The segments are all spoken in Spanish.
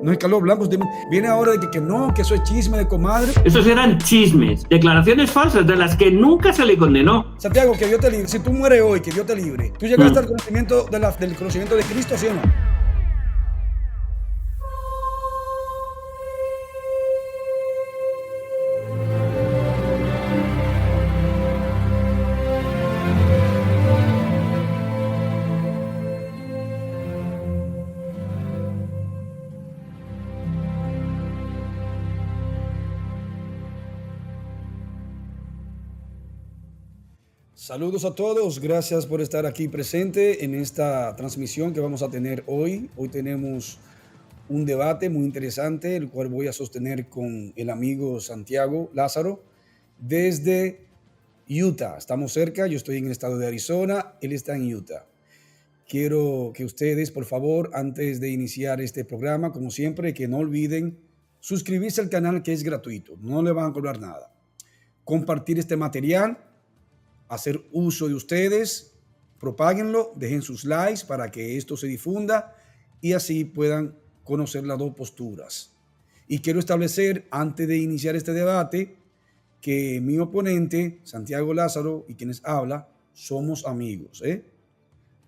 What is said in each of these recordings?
No es Carlos Blanco. Usted viene ahora de que no, que eso es chisme de comadre. Esos eran chismes, declaraciones falsas de las que nunca se le condenó. Santiago, que Dios te libre. Si tú mueres hoy, que Dios te libre. ¿Tú llegaste al conocimiento del conocimiento de Cristo, sí o no? Saludos a todos, gracias por estar aquí presente en esta transmisión que vamos a tener hoy. Hoy tenemos un debate muy interesante, el cual voy a sostener con el amigo Santiago Lázaro desde Utah. Estamos cerca, yo estoy en el estado de Arizona, él está en Utah. Quiero que ustedes, por favor, antes de iniciar este programa, como siempre, que no olviden suscribirse al canal, que es gratuito, no le van a cobrar nada. Compartir este material, hacer uso de ustedes, propáguenlo, dejen sus likes para que esto se difunda y así puedan conocer las dos posturas. Y quiero establecer, antes de iniciar este debate, que mi oponente, Santiago Lázaro, y quienes habla, somos amigos,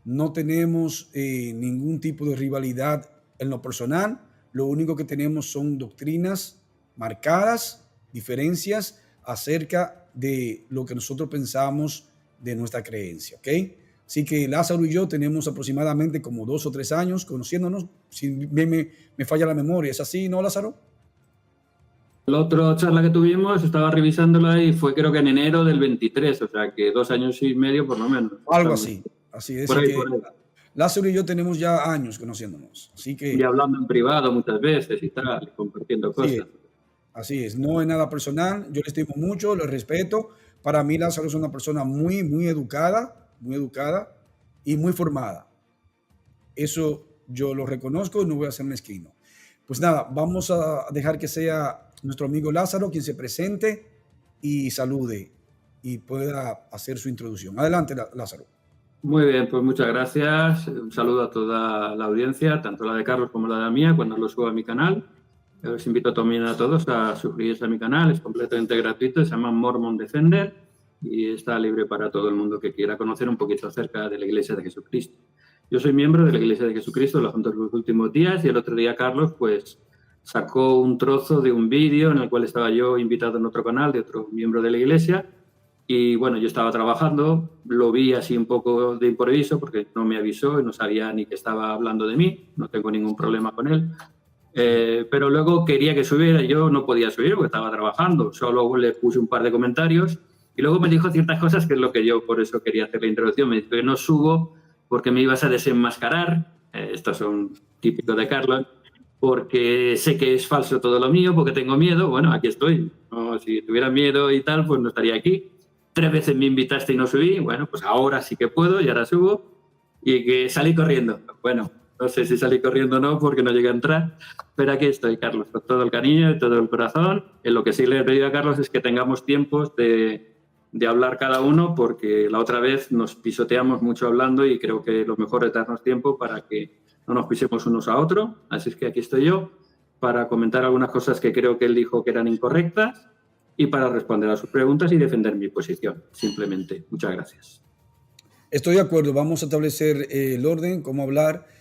No tenemos ningún tipo de rivalidad en lo personal. Lo único que tenemos son doctrinas marcadas, diferencias acerca de lo que nosotros pensamos de nuestra creencia, ¿ok? Así que Lázaro y yo tenemos aproximadamente como 2 o 3 años conociéndonos. Si me falla la memoria, ¿es así, no, Lázaro? La otra charla que tuvimos, estaba revisándola y fue creo que en enero del 23, o sea que 2 años y medio por lo menos. Algo así, así es. Por ahí, Que por ahí. Lázaro y yo tenemos ya años conociéndonos, así que... Y hablando en privado muchas veces y tal, compartiendo cosas. Así es, no es nada personal, yo le estimo mucho, le respeto. Para mí Lázaro es una persona muy educada y muy formada. Eso yo lo reconozco y no voy a ser mezquino. Pues nada, vamos a dejar que sea nuestro amigo Lázaro quien se presente y salude y pueda hacer su introducción. Adelante, Lázaro. Muy bien, pues muchas gracias. Un saludo a toda la audiencia, tanto la de Carlos como la de la mía, cuando lo suba a mi canal. Os invito también a todos a suscribirse a mi canal, es completamente gratuito, se llama Mormon Defender y está libre para todo el mundo que quiera conocer un poquito acerca de la Iglesia de Jesucristo. Yo soy miembro de la Iglesia de Jesucristo los últimos días y el otro día Carlos pues sacó un trozo de un vídeo en el cual estaba yo invitado en otro canal de otro miembro de la Iglesia y bueno, yo estaba trabajando, lo vi así un poco de improviso porque no me avisó y no sabía ni que estaba hablando de mí, no tengo ningún problema con él. Pero luego quería que subiera y yo no podía subir porque estaba trabajando. Solo le puse un par de comentarios y luego me dijo ciertas cosas que es lo que yo por eso quería hacer la introducción. Me dijo que no subo porque me ibas a desenmascarar. Estos son típicos de Carlos. Porque sé que es falso todo lo mío, porque tengo miedo. Bueno, aquí estoy. No, si tuviera miedo y tal, pues no estaría aquí. 3 veces me invitaste y no subí. Bueno, pues ahora sí que puedo y ahora subo. Y que salí corriendo. Bueno, no sé si salí corriendo o no porque no llegué a entrar, pero aquí estoy, Carlos, con todo el cariño y todo el corazón. En lo que sí le he pedido a Carlos es que tengamos tiempos de hablar cada uno porque la otra vez nos pisoteamos mucho hablando y creo que lo mejor es darnos tiempo para que no nos pisemos unos a otros. Así es que aquí estoy yo para comentar algunas cosas que creo que él dijo que eran incorrectas y para responder a sus preguntas y defender mi posición, simplemente. Muchas gracias. Estoy de acuerdo, vamos a establecer el orden, cómo hablar.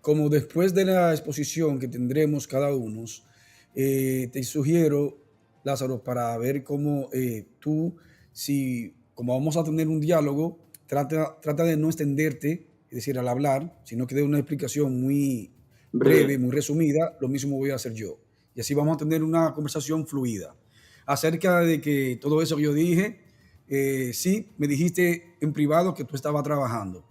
Como después de la exposición que tendremos cada uno, te sugiero, Lázaro, para ver cómo como vamos a tener un diálogo, trata de no extenderte, es decir, al hablar, sino que dé una explicación muy breve, muy resumida. Lo mismo voy a hacer yo. Y así vamos a tener una conversación fluida. Acerca de que todo eso que yo dije, sí, me dijiste en privado que tú estabas trabajando.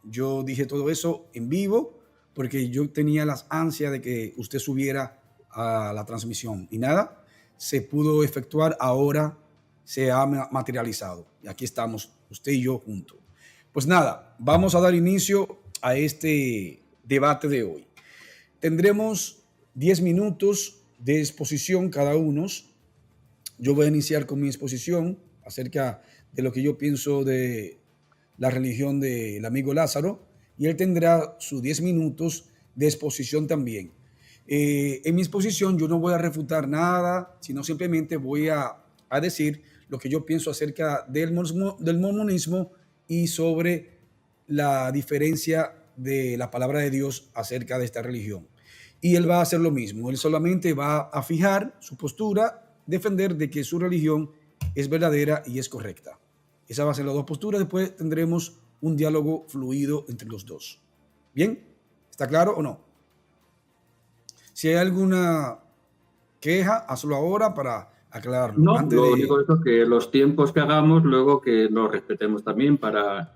Yo dije todo eso en vivo porque yo tenía las ansias de que usted subiera a la transmisión y nada, se pudo efectuar, ahora se ha materializado y aquí estamos usted y yo juntos. Pues nada, vamos a dar inicio a este debate de hoy. Tendremos 10 minutos de exposición cada uno. Yo voy a iniciar con mi exposición acerca de lo que yo pienso de la religión del amigo Lázaro y él tendrá sus 10 minutos de exposición también. En mi exposición yo no voy a refutar nada, sino simplemente voy a decir lo que yo pienso acerca del mormonismo y sobre la diferencia de la palabra de Dios acerca de esta religión. Y él va a hacer lo mismo, él solamente va a fijar su postura, defender de que su religión es verdadera y es correcta. Esa va a ser las dos posturas, después tendremos un diálogo fluido entre los dos. ¿Bien? ¿Está claro o no? Si hay alguna queja, hazlo ahora para aclararlo. No, Antes lo de... único es que los tiempos que hagamos luego que los respetemos también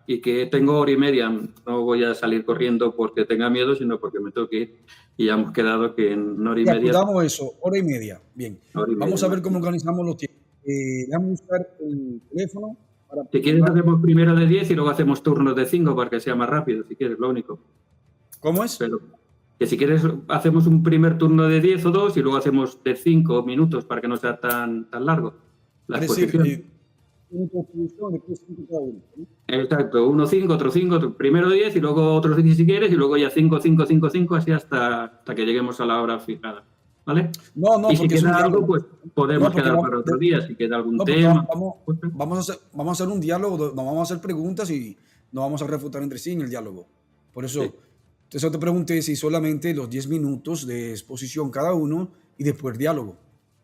y que tengo hora y media, no voy a salir corriendo porque tenga miedo, sino porque me tengo que ir y ya hemos quedado que en una hora y Ya media, acordamos eso, hora y media. Bien, hora y media vamos a más. ver cómo organizamos los tiempos. Déjame buscar el teléfono para Si quieres programar. hacemos primero de 10 y luego hacemos turnos de 5 para que sea más rápido, si quieres, lo único. ¿Cómo es? Pero que si quieres hacemos un primer turno de 10 o 2 y luego hacemos de 5 minutos para que no sea tan largo la Es decir, exposición. una introducción, después 5 cada uno, ¿no? Exacto, uno 5, otro 5, primero 10 y luego otros 10 si quieres y luego ya 5, 5, 5, 5, así hasta que lleguemos a la hora fijada. ¿Vale? No, no, Y si porque es un queda algo, diálogo. pues No, podemos porque quedar para otro día, si queda algún no, porque tema. vamos a hacer un diálogo, no vamos a hacer preguntas y no vamos a refutar entre sí en el diálogo. Por Sí. eso, entonces te pregunté si solamente los 10 minutos de exposición cada uno y después diálogo.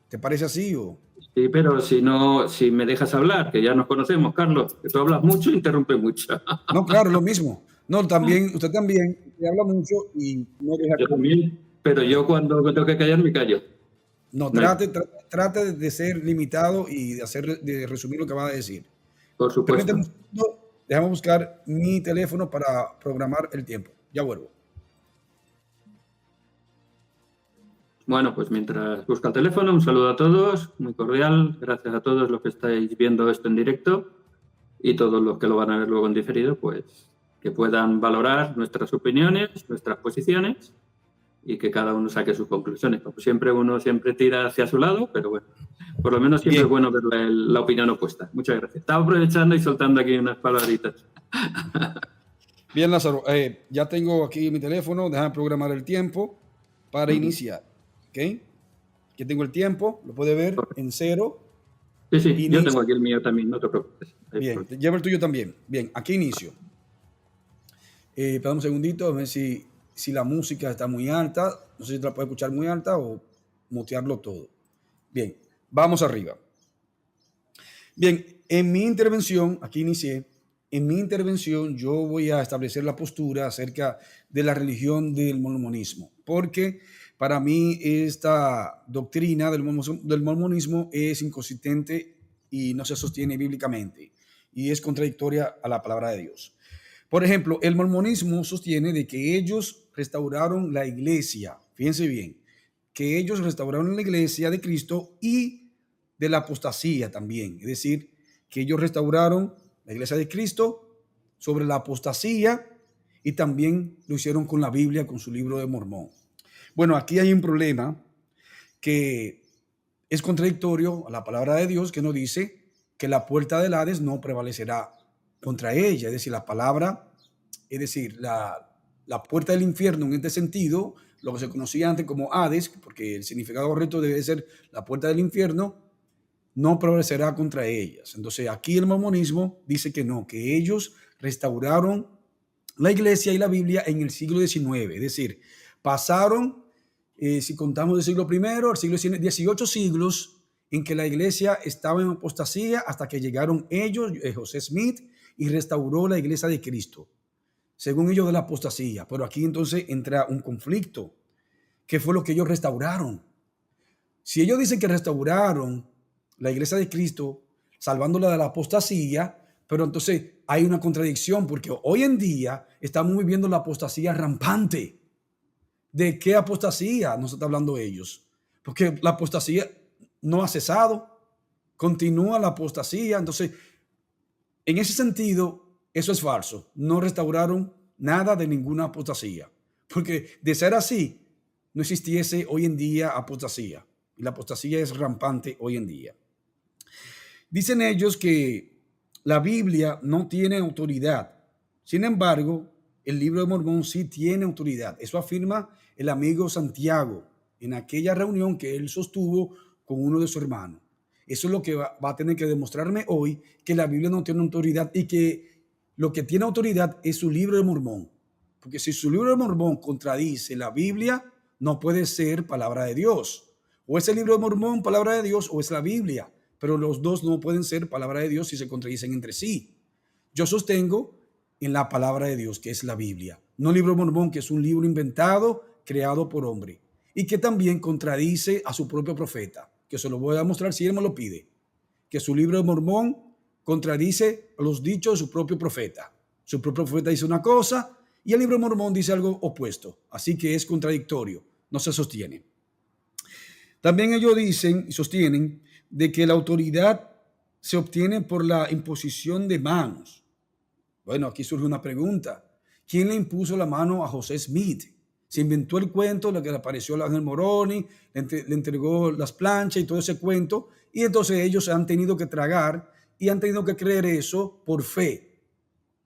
¿Te parece así o...? Sí, pero si no, si me dejas hablar, que ya nos conocemos, Carlos, que tú hablas mucho e interrumpes mucho. No, claro, lo mismo. No, también, usted también, usted habla mucho y no deja Yo que... también, pero yo Bien. cuando me tengo que callar, me callo. No, No hay- trate de ser limitado y de resumir lo que va a decir. por Permítame supuesto. un segundo, déjame buscar mi teléfono para programar el tiempo. Ya vuelvo. Bueno, pues mientras busca el teléfono, un saludo a todos, muy cordial. Gracias a todos los que estáis viendo esto en directo y todos los que lo van a ver luego en diferido, pues que puedan valorar nuestras opiniones, nuestras posiciones y que cada uno saque sus conclusiones. Como siempre, uno siempre tira hacia su lado, pero bueno, por lo menos siempre Bien, es bueno ver la opinión opuesta. Muchas gracias. Estaba aprovechando y soltando aquí unas palabritas. bien, Lázaro. Ya tengo aquí mi teléfono. Déjame programar el tiempo para iniciar. ¿Ok? Aquí tengo el tiempo. Lo puede ver en cero. Sí, sí, yo tengo Inicio. aquí el mío también, no te preocupes. Bien, lleva el tuyo también. Bien, aquí inicio. Espera un segundito, a ver si la música está muy alta. No sé si te la puede escuchar muy alta o mutearlo todo. Bien, vamos arriba. Bien, en mi intervención, aquí inicié, en mi intervención yo voy a establecer la postura acerca de la religión del mormonismo, porque para mí esta doctrina del mormonismo es inconsistente y no se sostiene bíblicamente y es contradictoria a la palabra de Dios. Por ejemplo, el mormonismo sostiene de que ellos restauraron la iglesia, fíjense bien, que ellos restauraron la iglesia de Cristo y de la apostasía también, es decir, que ellos restauraron la iglesia de Cristo sobre la apostasía y también lo hicieron con la Biblia, con su libro de Mormón. Bueno, aquí hay un problema que es contradictorio a la palabra de Dios que nos dice que la puerta del Hades no prevalecerá contra ella, es decir, la palabra, es decir, la puerta del infierno en este sentido, lo que se conocía antes como Hades, porque el significado correcto debe ser la puerta del infierno, no prevalecerá contra ellas. Entonces aquí el mormonismo dice que no, que ellos restauraron la iglesia y la Biblia en el siglo XIX, es decir, pasaron, si contamos del siglo I al siglo XIX, 18 siglos en que la iglesia estaba en apostasía hasta que llegaron ellos, José Smith, y restauró la iglesia de Cristo, según ellos de la apostasía. Pero aquí entonces entra un conflicto. ¿Qué fue lo que ellos restauraron? Si ellos dicen que restauraron la iglesia de Cristo, salvándola de la apostasía, pero entonces hay una contradicción porque hoy en día estamos viviendo la apostasía rampante. ¿De qué apostasía nos está hablando ellos? Porque la apostasía no ha cesado, continúa la apostasía. Entonces, en ese sentido, eso es falso. No restauraron nada de ninguna apostasía. Porque de ser así, no existiese hoy en día apostasía. Y la apostasía es rampante hoy en día. Dicen ellos que la Biblia no tiene autoridad. Sin embargo, el libro de Mormón sí tiene autoridad. Eso afirma el amigo Santiago. en aquella reunión que él sostuvo con uno de sus hermanos. Eso es lo que va a tener que demostrarme hoy, que la Biblia no tiene autoridad y que lo que tiene autoridad es su libro de Mormón. Porque si su libro de Mormón contradice la Biblia, no puede ser palabra de Dios. O es el libro de Mormón palabra de Dios o es la Biblia. Pero los dos no pueden ser palabra de Dios si se contradicen entre sí. Yo sostengo en la palabra de Dios, que es la Biblia. No el libro de Mormón, que es un libro inventado, creado por hombre. Y que también contradice a su propio profeta, que se lo voy a mostrar si él me lo pide. Que su libro de Mormón contradice los dichos de su propio profeta. Su propio profeta dice una cosa y el libro de Mormón dice algo opuesto. Así que es contradictorio, no se sostiene. También ellos dicen y sostienen de que la autoridad se obtiene por la imposición de manos. Bueno, aquí surge una pregunta. ¿Quién le impuso la mano a José Smith? Se inventó el cuento, lo que le apareció el ángel Moroni, le entregó las planchas y todo ese cuento, y entonces ellos han tenido que tragar y han tenido que creer eso por fe.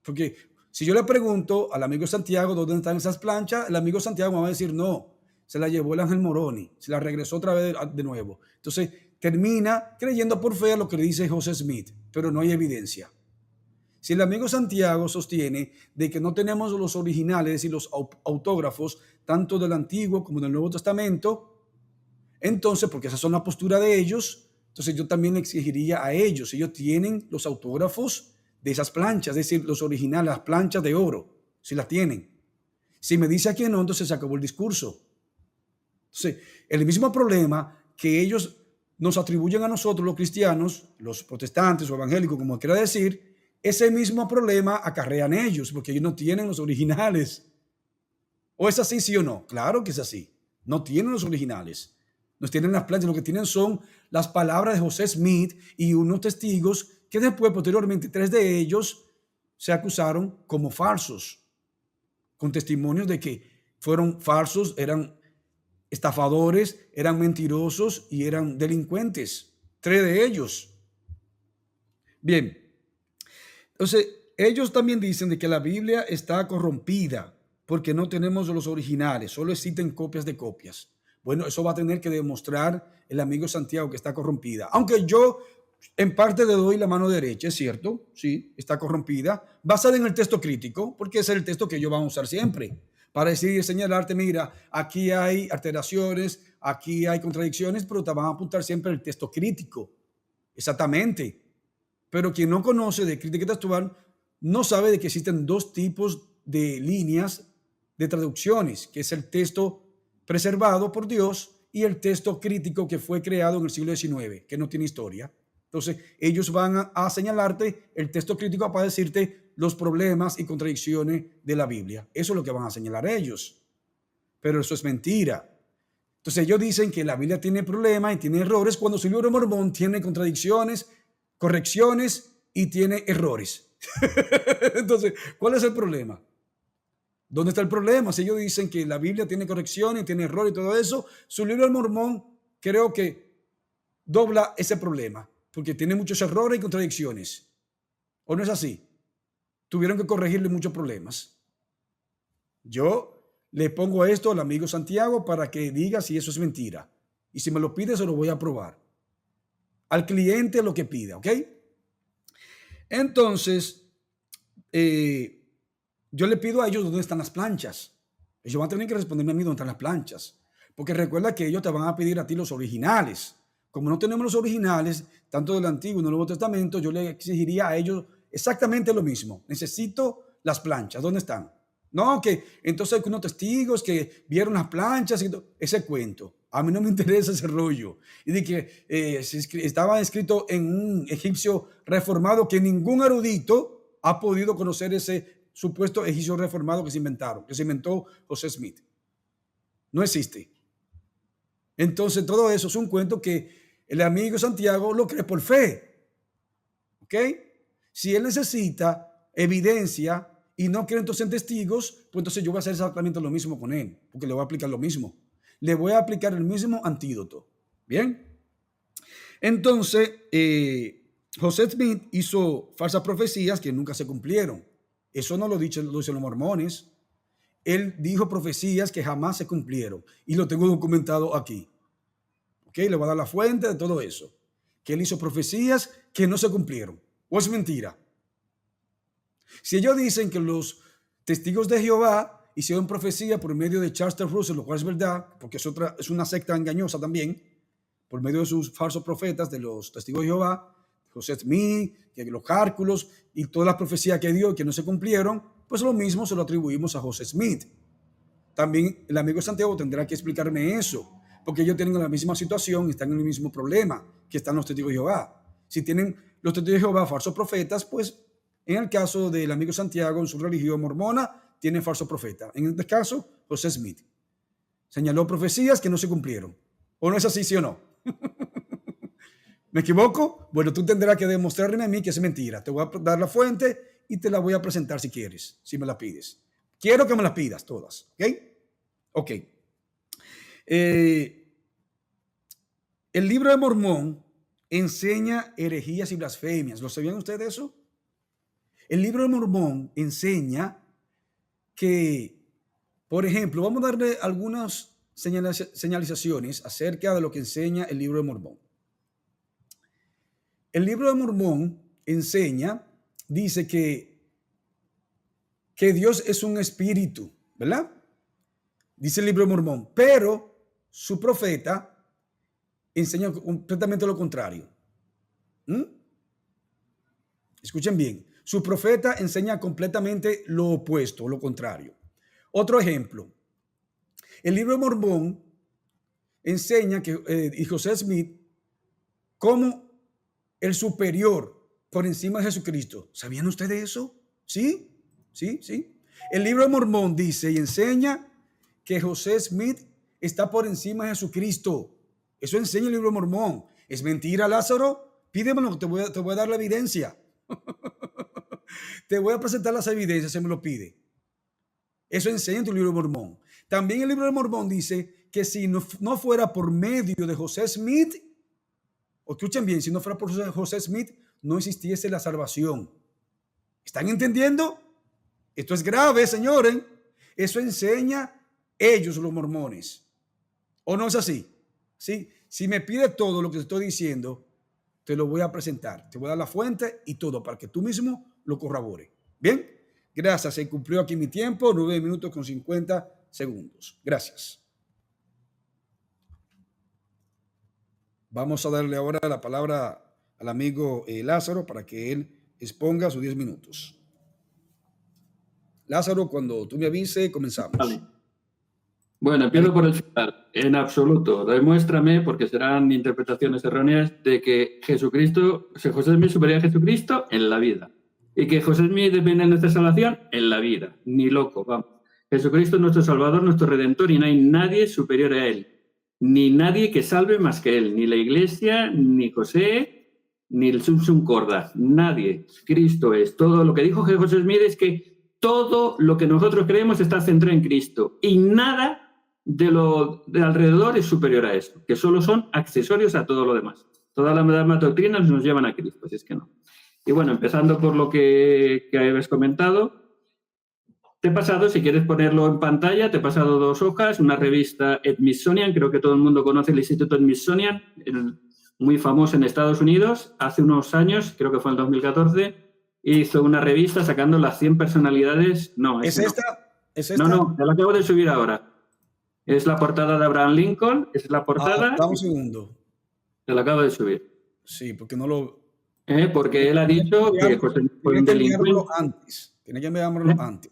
Porque si yo le pregunto al amigo Santiago dónde están esas planchas, el amigo Santiago me va a decir no, se la llevó el ángel Moroni, se la regresó otra vez de nuevo. Entonces termina creyendo por fe a lo que le dice José Smith, pero no hay evidencia. Si el amigo Santiago sostiene de que no tenemos los originales y los autógrafos tanto del Antiguo como del Nuevo Testamento, entonces, porque esa es la postura de ellos, entonces yo también exigiría a ellos, ellos tienen los autógrafos de esas planchas, es decir, los originales, las planchas de oro, si las tienen. Si me dice que no, entonces se acabó el discurso. Entonces, el mismo problema que ellos nos atribuyen a nosotros los cristianos, los protestantes o evangélicos, como quiera decir, ese mismo problema acarrean ellos, porque ellos no tienen los originales. ¿O es así, sí o no? Claro que es así. No tienen los originales. No tienen las planchas. Lo que tienen son las palabras de José Smith y unos testigos que después, posteriormente, 3 de ellos se acusaron como falsos, con testimonios de que fueron falsos, eran estafadores, eran mentirosos y eran delincuentes. 3 de ellos. Bien. Entonces, ellos también dicen de que la Biblia está corrompida porque no tenemos los originales, solo existen copias de copias. Bueno, eso va a tener que demostrar el amigo Santiago que está corrompida. Aunque yo en parte le doy la mano derecha, es cierto, sí, está corrompida, basada en el texto crítico, porque ese es el texto que ellos van a usar siempre, para decir, señalarte, mira, aquí hay alteraciones, aquí hay contradicciones, pero te van a apuntar siempre el texto crítico. Exactamente. Pero quien no conoce de crítica textual no sabe de que existen 2 tipos de líneas de traducciones, que es el texto preservado por Dios y el texto crítico que fue creado en el siglo XIX, que no tiene historia. Entonces, ellos van a señalarte el texto crítico para decirte los problemas y contradicciones de la Biblia. Eso es lo que van a señalar ellos. Pero eso es mentira. Entonces, ellos dicen que la Biblia tiene problemas y tiene errores cuando su libro de Mormón tiene contradicciones, correcciones y tiene errores. Entonces, ¿cuál es el problema? ¿Dónde está el problema? Si ellos dicen que la Biblia tiene correcciones, tiene errores y todo eso, su libro del Mormón creo que dobla ese problema, porque tiene muchos errores y contradicciones. ¿O no es así? Tuvieron que corregirle muchos problemas. Yo le pongo esto al amigo Santiago para que diga si eso es mentira. Y si me lo pide, se lo voy a probar. Al cliente lo que pida, ¿ok? Entonces, yo le pido a ellos dónde están las planchas. Ellos van a tener que responderme a mí dónde están las planchas. Porque recuerda que ellos te van a pedir a ti los originales. Como no tenemos los originales, tanto del Antiguo y del Nuevo Testamento, yo le exigiría a ellos exactamente lo mismo. Necesito las planchas. ¿Dónde están? No, que entonces hay unos testigos que vieron las planchas y todo. Ese cuento. A mí no me interesa ese rollo. Y de que estaba escrito en un egipcio reformado que ningún erudito ha podido conocer ese supuesto egipcio reformado que se inventó José Smith. No existe. Entonces todo eso es un cuento que el amigo Santiago lo cree por fe. ¿Ok? Si él necesita evidencia y no cree entonces en testigos, pues entonces yo voy a hacer exactamente lo mismo con él, porque le voy a aplicar lo mismo. Le voy a aplicar el mismo antídoto. ¿Bien? Entonces, José Smith hizo falsas profecías que nunca se cumplieron. Eso no lo dicen los mormones. él dijo profecías que jamás se cumplieron. Y lo tengo documentado aquí. ¿Ok? Le voy a dar la fuente de todo eso. Que él hizo profecías que no se cumplieron. ¿O es mentira? Si ellos dicen que los testigos de Jehová hicieron profecía por medio de Charles Russell, lo cual es verdad, porque es una secta engañosa también, por medio de sus falsos profetas, de los testigos de Jehová, José Smith, que los cálculos y todas las profecías que dio que no se cumplieron, pues lo mismo se lo atribuimos a José Smith. También el amigo Santiago tendrá que explicarme eso, porque ellos tienen la misma situación, están en el mismo problema que están los testigos de Jehová. Si tienen los testigos de Jehová falsos profetas, pues en el caso del amigo Santiago, en su religión mormona, tiene falso profeta. En este caso, José Smith señaló profecías que no se cumplieron. ¿O no es así, sí o no? ¿Me equivoco? Bueno, tú tendrás que demostrarme a mí que es mentira. Te voy a dar la fuente y te la voy a presentar si quieres, si me la pides. Quiero que me las pidas todas, ¿ok? Ok. El libro de Mormón enseña herejías y blasfemias. ¿Lo sabían ustedes eso? El libro de Mormón enseña que, por ejemplo, vamos a darle algunas señalizaciones acerca de lo que enseña el libro de Mormón. El libro de Mormón enseña, dice que Dios es un espíritu, ¿verdad? Dice el libro de Mormón, pero su profeta enseña completamente lo contrario. Escuchen bien, su profeta enseña completamente lo opuesto, lo contrario. Otro ejemplo, el libro de Mormón enseña que y José Smith como el superior por encima de Jesucristo. ¿Sabían ustedes eso? ¿Sí? ¿Sí? ¿Sí? El libro de Mormón dice y enseña que José Smith está por encima de Jesucristo. Eso enseña el libro de Mormón. ¿Es mentira, Lázaro? Pídemelo, te voy a dar la evidencia. Te voy a presentar las evidencias, se me lo pide. Eso enseña en tu libro de Mormón. También el libro de Mormón dice que si no fuera por medio de José Smith, o escuchen bien, si no fuera por José Smith, no existiese la salvación. ¿Están entendiendo? Esto es grave, señores. Eso enseña ellos, los mormones. ¿O no es así? ¿Sí? Si me pide todo lo que te estoy diciendo, te lo voy a presentar. Te voy a dar la fuente y todo para que tú mismo lo corrobores. ¿Bien? Gracias. Se cumplió aquí mi tiempo, 9 minutos con 50 segundos. Gracias. Vamos a darle ahora la palabra al amigo Lázaro para que él exponga sus 10 minutos. Lázaro, cuando tú me avises, comenzamos. Vale. Bueno, empiezo por el final. En absoluto. Demuéstrame, porque serán interpretaciones erróneas, de que José Smith superior a Jesucristo en la vida. Y que José Smith depende de nuestra salvación en la vida. Ni loco, vamos. Jesucristo es nuestro Salvador, nuestro Redentor, y no hay nadie superior a Él. Ni nadie que salve más que Él. Ni la Iglesia, ni José, ni el Sum Corda. Nadie. Cristo es. Todo lo que dijo José Smith es que todo lo que nosotros creemos está centrado en Cristo. Y nada de alrededor es superior a esto, que solo son accesorios a todo lo demás. Todas las demás doctrinas nos llevan a Cristo, así es que no. Y bueno, empezando por lo que habéis comentado, te he pasado, si quieres ponerlo en pantalla, te he pasado 2 hojas, una revista Smithsonian, creo que todo el mundo conoce el Instituto Smithsonian, muy famoso en Estados Unidos, hace unos años, creo que fue en el 2014, hizo una revista sacando las 100 personalidades. No, ¿Es esta? No. ¿Es esta? No, te la acabo de subir ahora. Es la portada de Abraham Lincoln, es la portada. Dame un segundo. Te la acabo de subir. Sí, porque no lo... Porque él ha dicho que fue un delincuente. Tiene que enviármelo antes.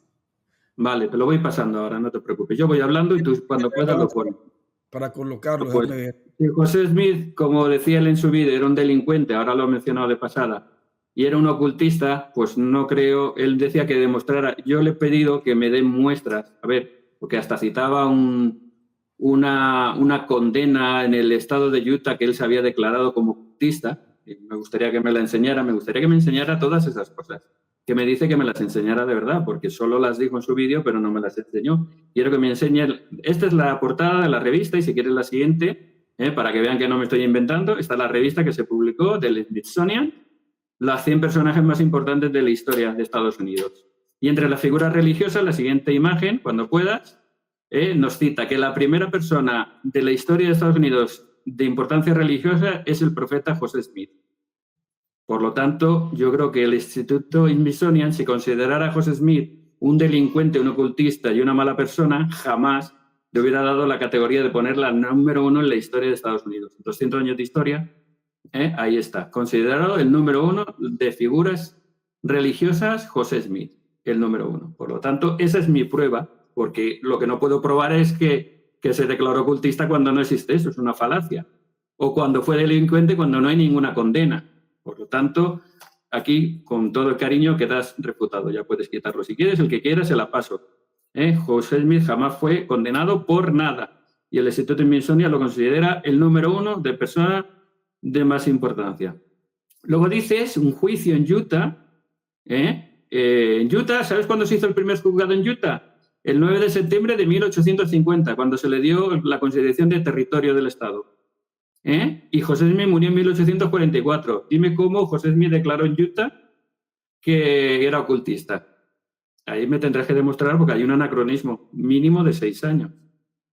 Vale, te lo voy pasando ahora, no te preocupes. Yo voy hablando y tú cuando puedas lo pones. Para colocarlo. Pues, si José Smith, como decía él en su vida, era un delincuente, ahora lo he mencionado de pasada, y era un ocultista, pues no creo, él decía que demostrara, yo le he pedido que me den muestras, a ver, porque hasta citaba una condena en el estado de Utah que él se había declarado como ocultista, y me gustaría que me la enseñara, me gustaría que me enseñara todas esas cosas, que me dice que me las enseñara de verdad, porque solo las dijo en su vídeo, pero no me las enseñó. Quiero que me enseñe, esta es la portada de la revista, y si quieres la siguiente, para que vean que no me estoy inventando, esta es la revista que se publicó del Smithsonian, las 100 personajes más importantes de la historia de Estados Unidos. Y entre las figuras religiosas, la siguiente imagen, cuando puedas, nos cita que la primera persona de la historia de Estados Unidos de importancia religiosa es el profeta José Smith. Por lo tanto, yo creo que el Instituto Smithsonian, si considerara a José Smith un delincuente, un ocultista y una mala persona, jamás le hubiera dado la categoría de ponerla número 1 en la historia de Estados Unidos. 200 años de historia, ahí está. Considerado el número 1 de figuras religiosas, José Smith, el número 1. Por lo tanto, esa es mi prueba, porque lo que no puedo probar es que se declaró ocultista cuando no existe eso, es una falacia. O cuando fue delincuente cuando no hay ninguna condena. Por lo tanto, aquí, con todo el cariño, quedas refutado. Ya puedes quitarlo si quieres, el que quieras se la paso. José Smith jamás fue condenado por nada. Y el Instituto Smithsonian lo considera el número 1 de persona de más importancia. Luego dices un juicio en Utah. En Utah, ¿sabes cuándo se hizo el primer juzgado en Utah? El 9 de septiembre de 1850, cuando se le dio la consideración de territorio del Estado. Y José Smith murió en 1844. Dime cómo José Smith declaró en Utah que era ocultista. Ahí me tendrás que demostrar porque hay un anacronismo mínimo de 6 años.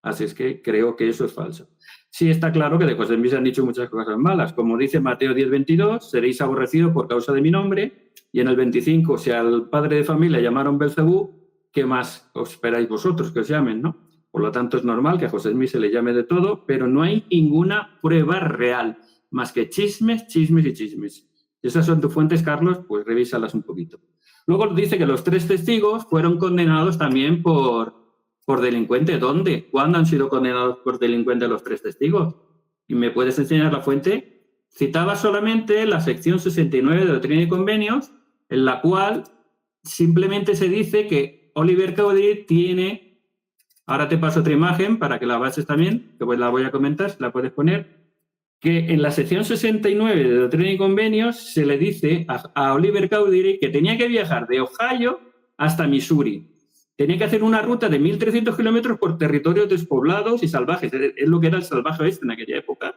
Así es que creo que eso es falso. Sí está claro que de José Smith se han dicho muchas cosas malas. Como dice Mateo 10:22, seréis aborrecidos por causa de mi nombre. Y en el 25, si al padre de familia llamaron Belcebú, ¿qué más os esperáis vosotros que os llamen, no? Por lo tanto, es normal que a José Smith se le llame de todo, pero no hay ninguna prueba real, más que chismes, chismes y chismes. Si esas son tus fuentes, Carlos, pues revísalas un poquito. Luego dice que los 3 testigos fueron condenados también por delincuente. ¿Dónde? ¿Cuándo han sido condenados por delincuente los 3 testigos? ¿Y me puedes enseñar la fuente? Citaba solamente la sección 69 de Doctrina y Convenios, en la cual simplemente se dice que Oliver Cowdery tiene... Ahora te paso otra imagen para que la bases también, que pues la voy a comentar, la puedes poner, que en la sección 69 de Doctrina y Convenios se le dice a Oliver Cowdery que tenía que viajar de Ohio hasta Missouri. Tenía que hacer una ruta de 1.300 kilómetros por territorios despoblados y salvajes, es lo que era el salvaje oeste en aquella época,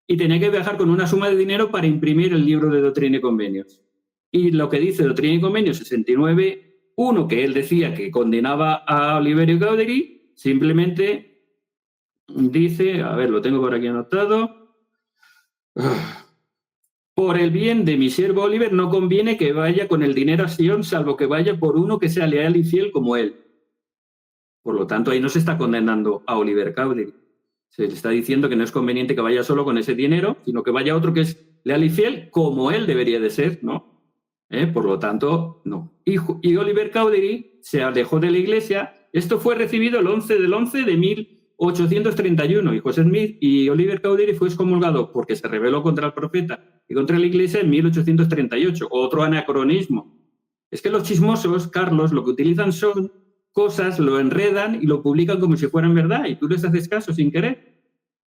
y tenía que viajar con una suma de dinero para imprimir el libro de Doctrina y Convenios. Y lo que dice Doctrina y Convenios 69.1, que él decía que condenaba a Oliver Cowdery, simplemente dice, a ver, lo tengo por aquí anotado, por el bien de mi siervo Oliver no conviene que vaya con el dinero a Sion, salvo que vaya por uno que sea leal y fiel como él. Por lo tanto, ahí no se está condenando a Oliver Cowdery. Se le está diciendo que no es conveniente que vaya solo con ese dinero, sino que vaya otro que es leal y fiel como él debería de ser, ¿no? Por lo tanto, no. Y Oliver Cowdery se alejó de la iglesia. Esto fue recibido el 11 del 11 de 1831 y José Smith y Oliver Cowdery fue excomulgado porque se rebeló contra el profeta y contra la iglesia en 1838. Otro anacronismo. Es que los chismosos, Carlos, lo que utilizan son cosas, lo enredan y lo publican como si fueran verdad y tú les haces caso sin querer.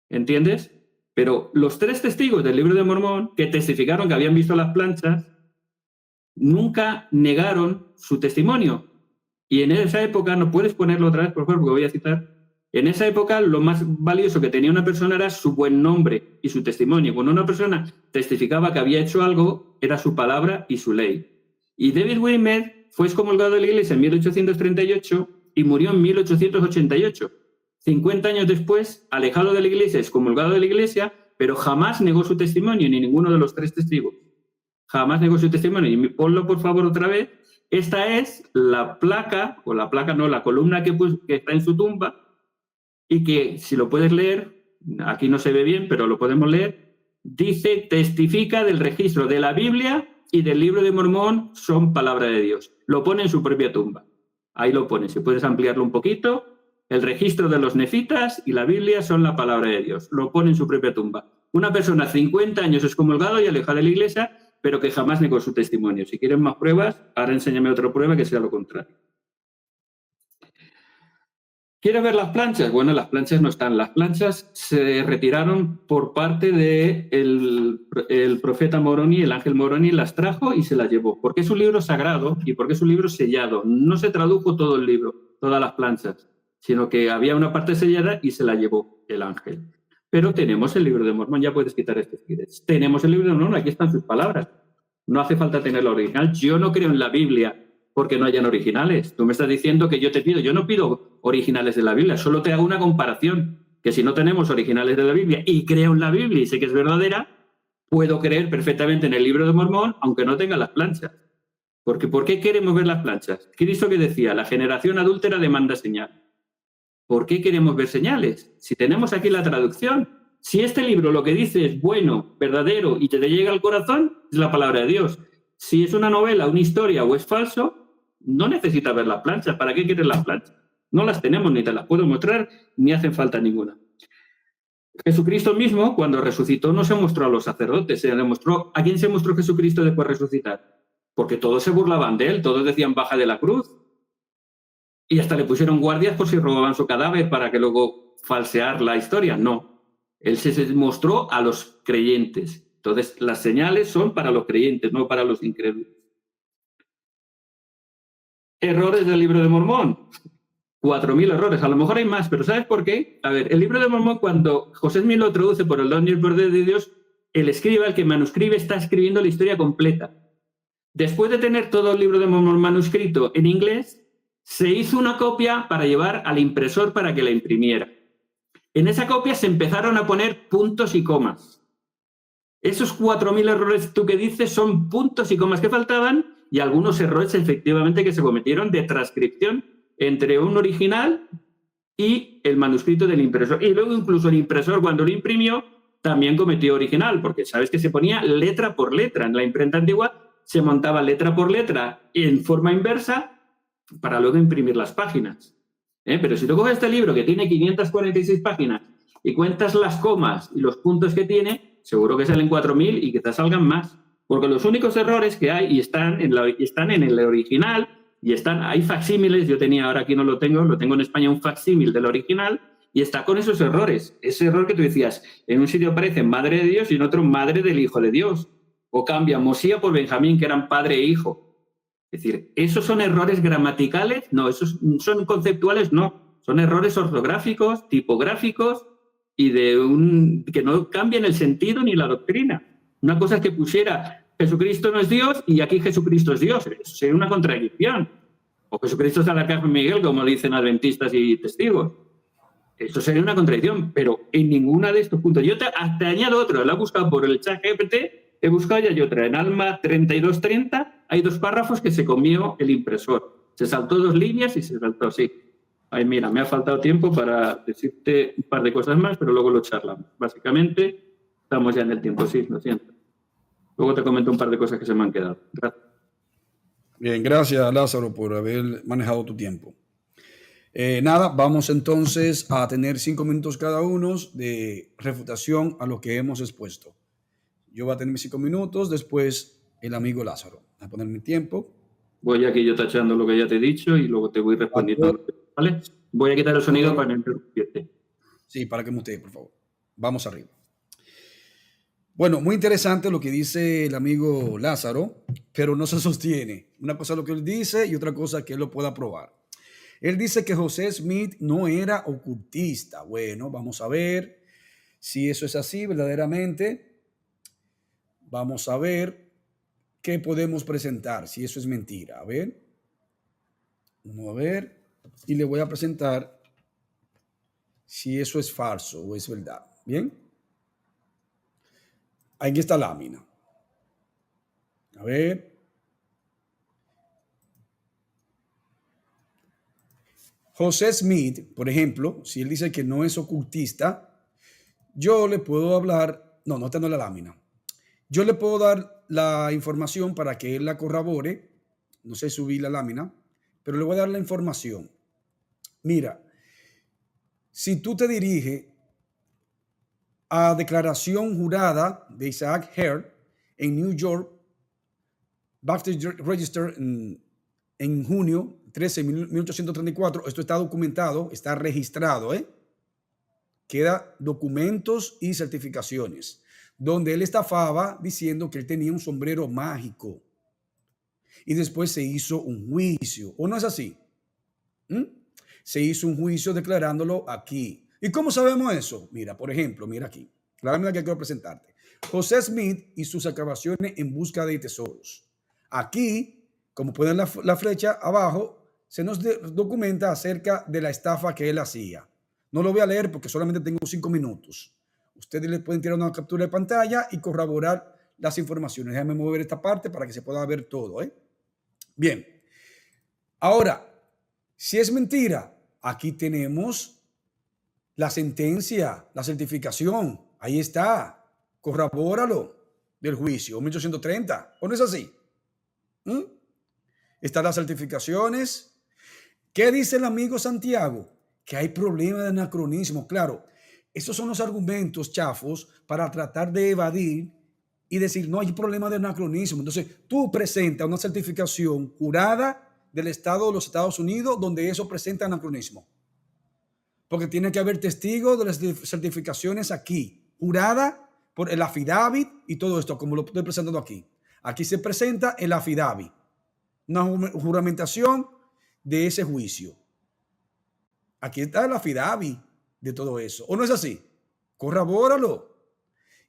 ¿Entiendes? Pero los 3 testigos del Libro de Mormón que testificaron que habían visto las planchas nunca negaron su testimonio. Y en esa época, no puedes ponerlo otra vez, por favor, porque voy a citar. En esa época, lo más valioso que tenía una persona era su buen nombre y su testimonio. Cuando una persona testificaba que había hecho algo, era su palabra y su ley. Y David Wilmer fue excomulgado de la iglesia en 1838 y murió en 1888. 50 años después, alejado de la iglesia, excomulgado de la iglesia, pero jamás negó su testimonio, ni ninguno de los 3 testigos. Jamás negó su testimonio. Y ponlo, por favor, otra vez. Esta es la placa, o la placa no, la columna que está en su tumba y que, si lo puedes leer, aquí no se ve bien, pero lo podemos leer, dice, testifica del registro de la Biblia y del Libro de Mormón son palabra de Dios. Lo pone en su propia tumba. Ahí lo pone. Si puedes ampliarlo un poquito, el registro de los nefitas y la Biblia son la palabra de Dios. Lo pone en su propia tumba. Una persona 50 años excomulgado y alejada de la iglesia, pero que jamás negó su testimonio. Si quieren más pruebas, ahora enséñame otra prueba que sea lo contrario. ¿Quieres ver las planchas? Bueno, las planchas no están. Las planchas se retiraron por parte del profeta Moroni, el ángel Moroni, las trajo y se las llevó. Porque es un libro sagrado y porque es un libro sellado. No se tradujo todo el libro, todas las planchas, sino que había una parte sellada y se la llevó el ángel. Pero tenemos el Libro de Mormón, ya puedes quitar este si quieres. Tenemos el Libro de Mormón, aquí están sus palabras. No hace falta tener la original. Yo no creo en la Biblia porque no hayan originales. Tú me estás diciendo que yo no pido originales de la Biblia, solo te hago una comparación, que si no tenemos originales de la Biblia y creo en la Biblia y sé que es verdadera, puedo creer perfectamente en el Libro de Mormón, aunque no tenga las planchas. Porque ¿por qué queremos ver las planchas? Cristo que decía, la generación adúltera demanda señal. ¿Por qué queremos ver señales? Si tenemos aquí la traducción, si este libro lo que dice es bueno, verdadero y te llega al corazón, es la palabra de Dios. Si es una novela, una historia o es falso, no necesitas ver las planchas. ¿Para qué quieres las planchas? No las tenemos, ni te las puedo mostrar, ni hacen falta ninguna. Jesucristo mismo, cuando resucitó, no se mostró a los sacerdotes, se demostró. ¿A quién se mostró Jesucristo después de resucitar? Porque todos se burlaban de él, todos decían baja de la cruz. Y hasta le pusieron guardias por si robaban su cadáver para que luego falsear la historia. No, él se mostró a los creyentes. Entonces, las señales son para los creyentes, no para los incrédulos. Errores del Libro de Mormón. 4.000 errores, a lo mejor hay más, pero ¿sabes por qué? A ver, el Libro de Mormón, cuando José Smith lo traduce por el don y el poder de Dios, el escriba, el que manuscribe, está escribiendo la historia completa. Después de tener todo el Libro de Mormón manuscrito en inglés, se hizo una copia para llevar al impresor para que la imprimiera. En esa copia se empezaron a poner puntos y comas. Esos 4.000 errores tú que dices son puntos y comas que faltaban y algunos errores efectivamente que se cometieron de transcripción entre un original y el manuscrito del impresor. Y luego incluso el impresor, cuando lo imprimió, también cometió original, porque sabes que se ponía letra por letra. En la imprenta antigua se montaba letra por letra en forma inversa para luego imprimir las páginas. Pero si tú coges este libro que tiene 546 páginas y cuentas las comas y los puntos que tiene, seguro que salen 4.000 y quizás salgan más. Porque los únicos errores que hay y están en el original y hay facsímiles. Yo tenía, ahora aquí no lo tengo en España un facsímil del original y está con esos errores. Ese error que tú decías, en un sitio aparece Madre de Dios y en otro Madre del Hijo de Dios. O cambia Mosía por Benjamín, que eran padre e hijo. Es decir, ¿esos son errores gramaticales? No, esos son conceptuales, no. Son errores ortográficos, tipográficos y que no cambian el sentido ni la doctrina. Una cosa es que pusiera Jesucristo no es Dios y aquí Jesucristo es Dios. Eso sería una contradicción. O Jesucristo es el arcángel Miguel, como dicen adventistas y testigos. Eso sería una contradicción, pero en ninguna de estos puntos. Yo te añado otro, lo he buscado por el chat GPT, he buscado ya y otra. En Alma 3230 hay 2 párrafos que se comió el impresor. Se saltó 2 líneas y se saltó así. Ay, mira, me ha faltado tiempo para decirte un par de cosas más, pero luego lo charlamos. Básicamente, estamos ya en el tiempo, sí, lo siento. Luego te comento un par de cosas que se me han quedado. Gracias. Bien, gracias Lázaro por haber manejado tu tiempo. Nada, vamos entonces a tener 5 minutos cada uno de refutación a lo que hemos expuesto. Yo voy a tener mis 5 minutos, después el amigo Lázaro. Voy a poner mi tiempo. Voy aquí yo tachando lo que ya te he dicho y luego te voy respondiendo. ¿Vale? Voy a quitar el sonido para no interrumpirte. Sí, para que mutee, por favor. Vamos arriba. Bueno, muy interesante lo que dice el amigo Lázaro, pero no se sostiene. Una cosa es lo que él dice y otra cosa es que él lo pueda probar. Él dice que José Smith no era ocultista. Bueno, vamos a ver si eso es así verdaderamente. Vamos a ver qué podemos presentar, si eso es mentira. A ver. Vamos a ver. Y le voy a presentar si eso es falso o es verdad. Bien. Aquí está la lámina. A ver. José Smith, por ejemplo, si él dice que no es ocultista, yo le puedo hablar, no está en la lámina. Yo le puedo dar la información para que él la corrobore. No sé subir la lámina, pero le voy a dar la información. Mira, si tú te diriges a declaración jurada de Isaac Hare en New York, Baptist Register en junio 13, 1834, esto está documentado, está registrado, queda documentos y certificaciones, donde él estafaba diciendo que él tenía un sombrero mágico y después se hizo un juicio, ¿o no es así? Se hizo un juicio declarándolo aquí. ¿Y cómo sabemos eso? Mira, por ejemplo, mira aquí, la lámina que quiero presentarte. José Smith y sus excavaciones en busca de tesoros. Aquí como pueden la flecha abajo, se nos documenta acerca de la estafa que él hacía. No lo voy a leer porque solamente tengo 5 minutos. Ustedes le pueden tirar una captura de pantalla y corroborar las informaciones. Déjame mover esta parte para que se pueda ver todo. Bien. Ahora, si es mentira, aquí tenemos la sentencia, la certificación. Ahí está. Corrobóralo del juicio, 1830. ¿O no es así? Están las certificaciones. ¿Qué dice el amigo Santiago? Que hay problema de anacronismo. Claro, esos son los argumentos chafos para tratar de evadir y decir, no hay problema de anacronismo. Entonces, tú presentas una certificación jurada del Estado de los Estados Unidos donde eso presenta anacronismo. Porque tiene que haber testigos de las certificaciones aquí, jurada por el affidavit y todo esto, como lo estoy presentando aquí. Aquí se presenta el affidavit, una juramentación de ese juicio. Aquí está el affidavit de todo eso. ¿O no es así? Corrobóralo.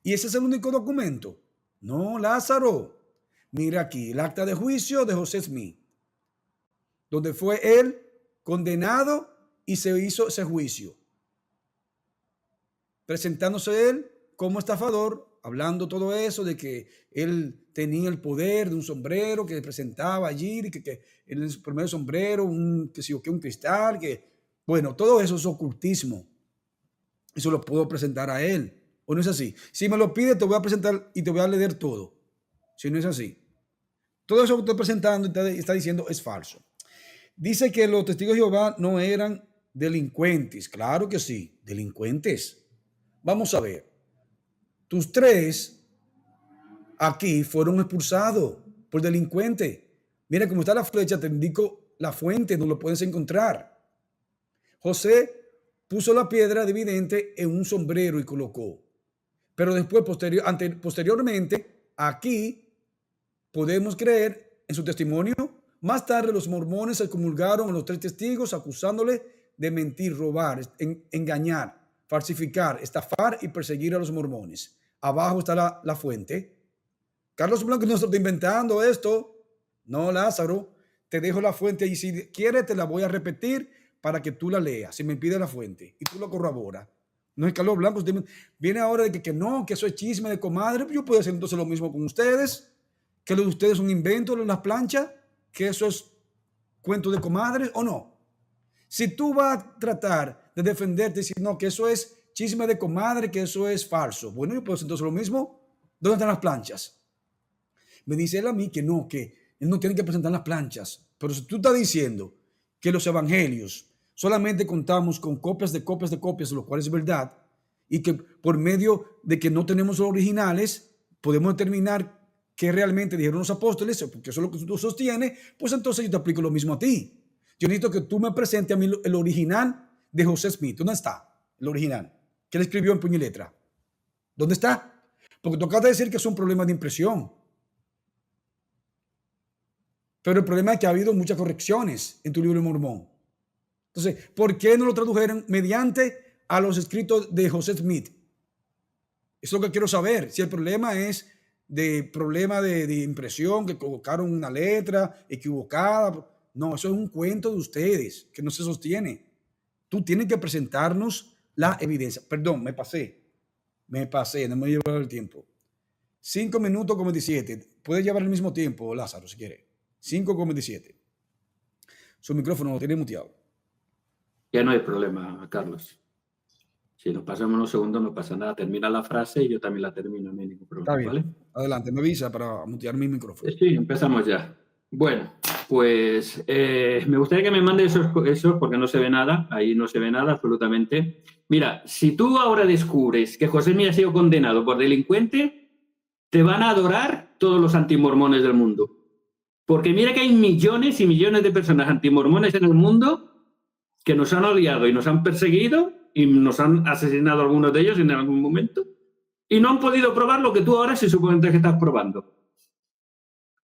¿Y ese es el único documento? No, Lázaro. Mira aquí, el acta de juicio de José Smith, donde fue él condenado y se hizo ese juicio, presentándose él como estafador, hablando todo eso de que él tenía el poder de un sombrero que presentaba allí, y que en el primer sombrero, un cristal, bueno, todo eso es ocultismo. Eso lo puedo presentar a él. ¿O no es así? Si me lo pide, te voy a presentar y te voy a leer todo. Si no es así. Todo eso que estoy presentando y está diciendo es falso. Dice que los testigos de Jehová no eran delincuentes. Claro que sí, delincuentes. Vamos a ver. Tus 3 aquí fueron expulsados por delincuentes. Mira cómo está la flecha, te indico la fuente donde lo puedes encontrar. José puso la piedra de vidente en un sombrero y colocó. Pero después, posteriormente, aquí podemos creer en su testimonio. Más tarde los mormones se comulgaron a los 3 testigos acusándole de mentir, robar, engañar, falsificar, estafar y perseguir a los mormones. Abajo está la fuente. Carlos Blanco no está inventando esto. No, Lázaro, te dejo la fuente y si quieres te la voy a repetir para que tú la leas. Si me pide la fuente y tú lo corroboras. No es Carlos Blanco. Viene ahora de que no, que eso es chisme de comadre. Yo puedo hacer entonces lo mismo con ustedes. Que lo de ustedes es un invento de las planchas. Que eso es cuento de comadres o no. Si tú vas a tratar de defenderte y decir no, que eso es chisme de comadre, que eso es falso. Bueno, yo puedo hacer entonces lo mismo. ¿Dónde están las planchas? Me dice él a mí que no, que él no tiene que presentar las planchas. Pero si tú estás diciendo que los evangelios solamente contamos con copias, lo cual es verdad, y que por medio de que no tenemos los originales, podemos determinar qué realmente dijeron los apóstoles, porque eso es lo que tú sostienes, pues entonces yo te aplico lo mismo a ti. Yo necesito que tú me presentes a mí el original de José Smith. ¿Dónde está el original? Que él escribió en puño y letra. ¿Dónde está? Porque tú acabas de decir que es un problema de impresión. Pero el problema es que ha habido muchas correcciones en tu libro de Mormón. Entonces, ¿por qué no lo tradujeron mediante a los escritos de José Smith? Eso es lo que quiero saber. Si el problema es de impresión, que colocaron una letra equivocada. No, eso es un cuento de ustedes que no se sostiene. Tú tienes que presentarnos la evidencia. Perdón, me pasé, no me he llevado el tiempo. 5 minutos con 27. Puedes llevar el mismo tiempo, Lázaro, si quiere. 5 con 27. Su micrófono lo tiene muteado. Ya no hay problema, Carlos. Si nos pasamos unos segundos, no pasa nada. Termina la frase y yo también la termino, no hay ningún problema. Está bien. ¿Vale? Adelante, me avisa para mutear mi micrófono. Sí, empezamos ya. Bueno, pues me gustaría que me mande esos porque no se ve nada. Ahí no se ve nada absolutamente. Mira, si tú ahora descubres que José Smith ha sido condenado por delincuente, te van a adorar todos los antimormones del mundo. Porque mira que hay millones y millones de personas antimormones en el mundo que nos han odiado y nos han perseguido y nos han asesinado algunos de ellos en algún momento y no han podido probar lo que tú ahora se supone que estás probando.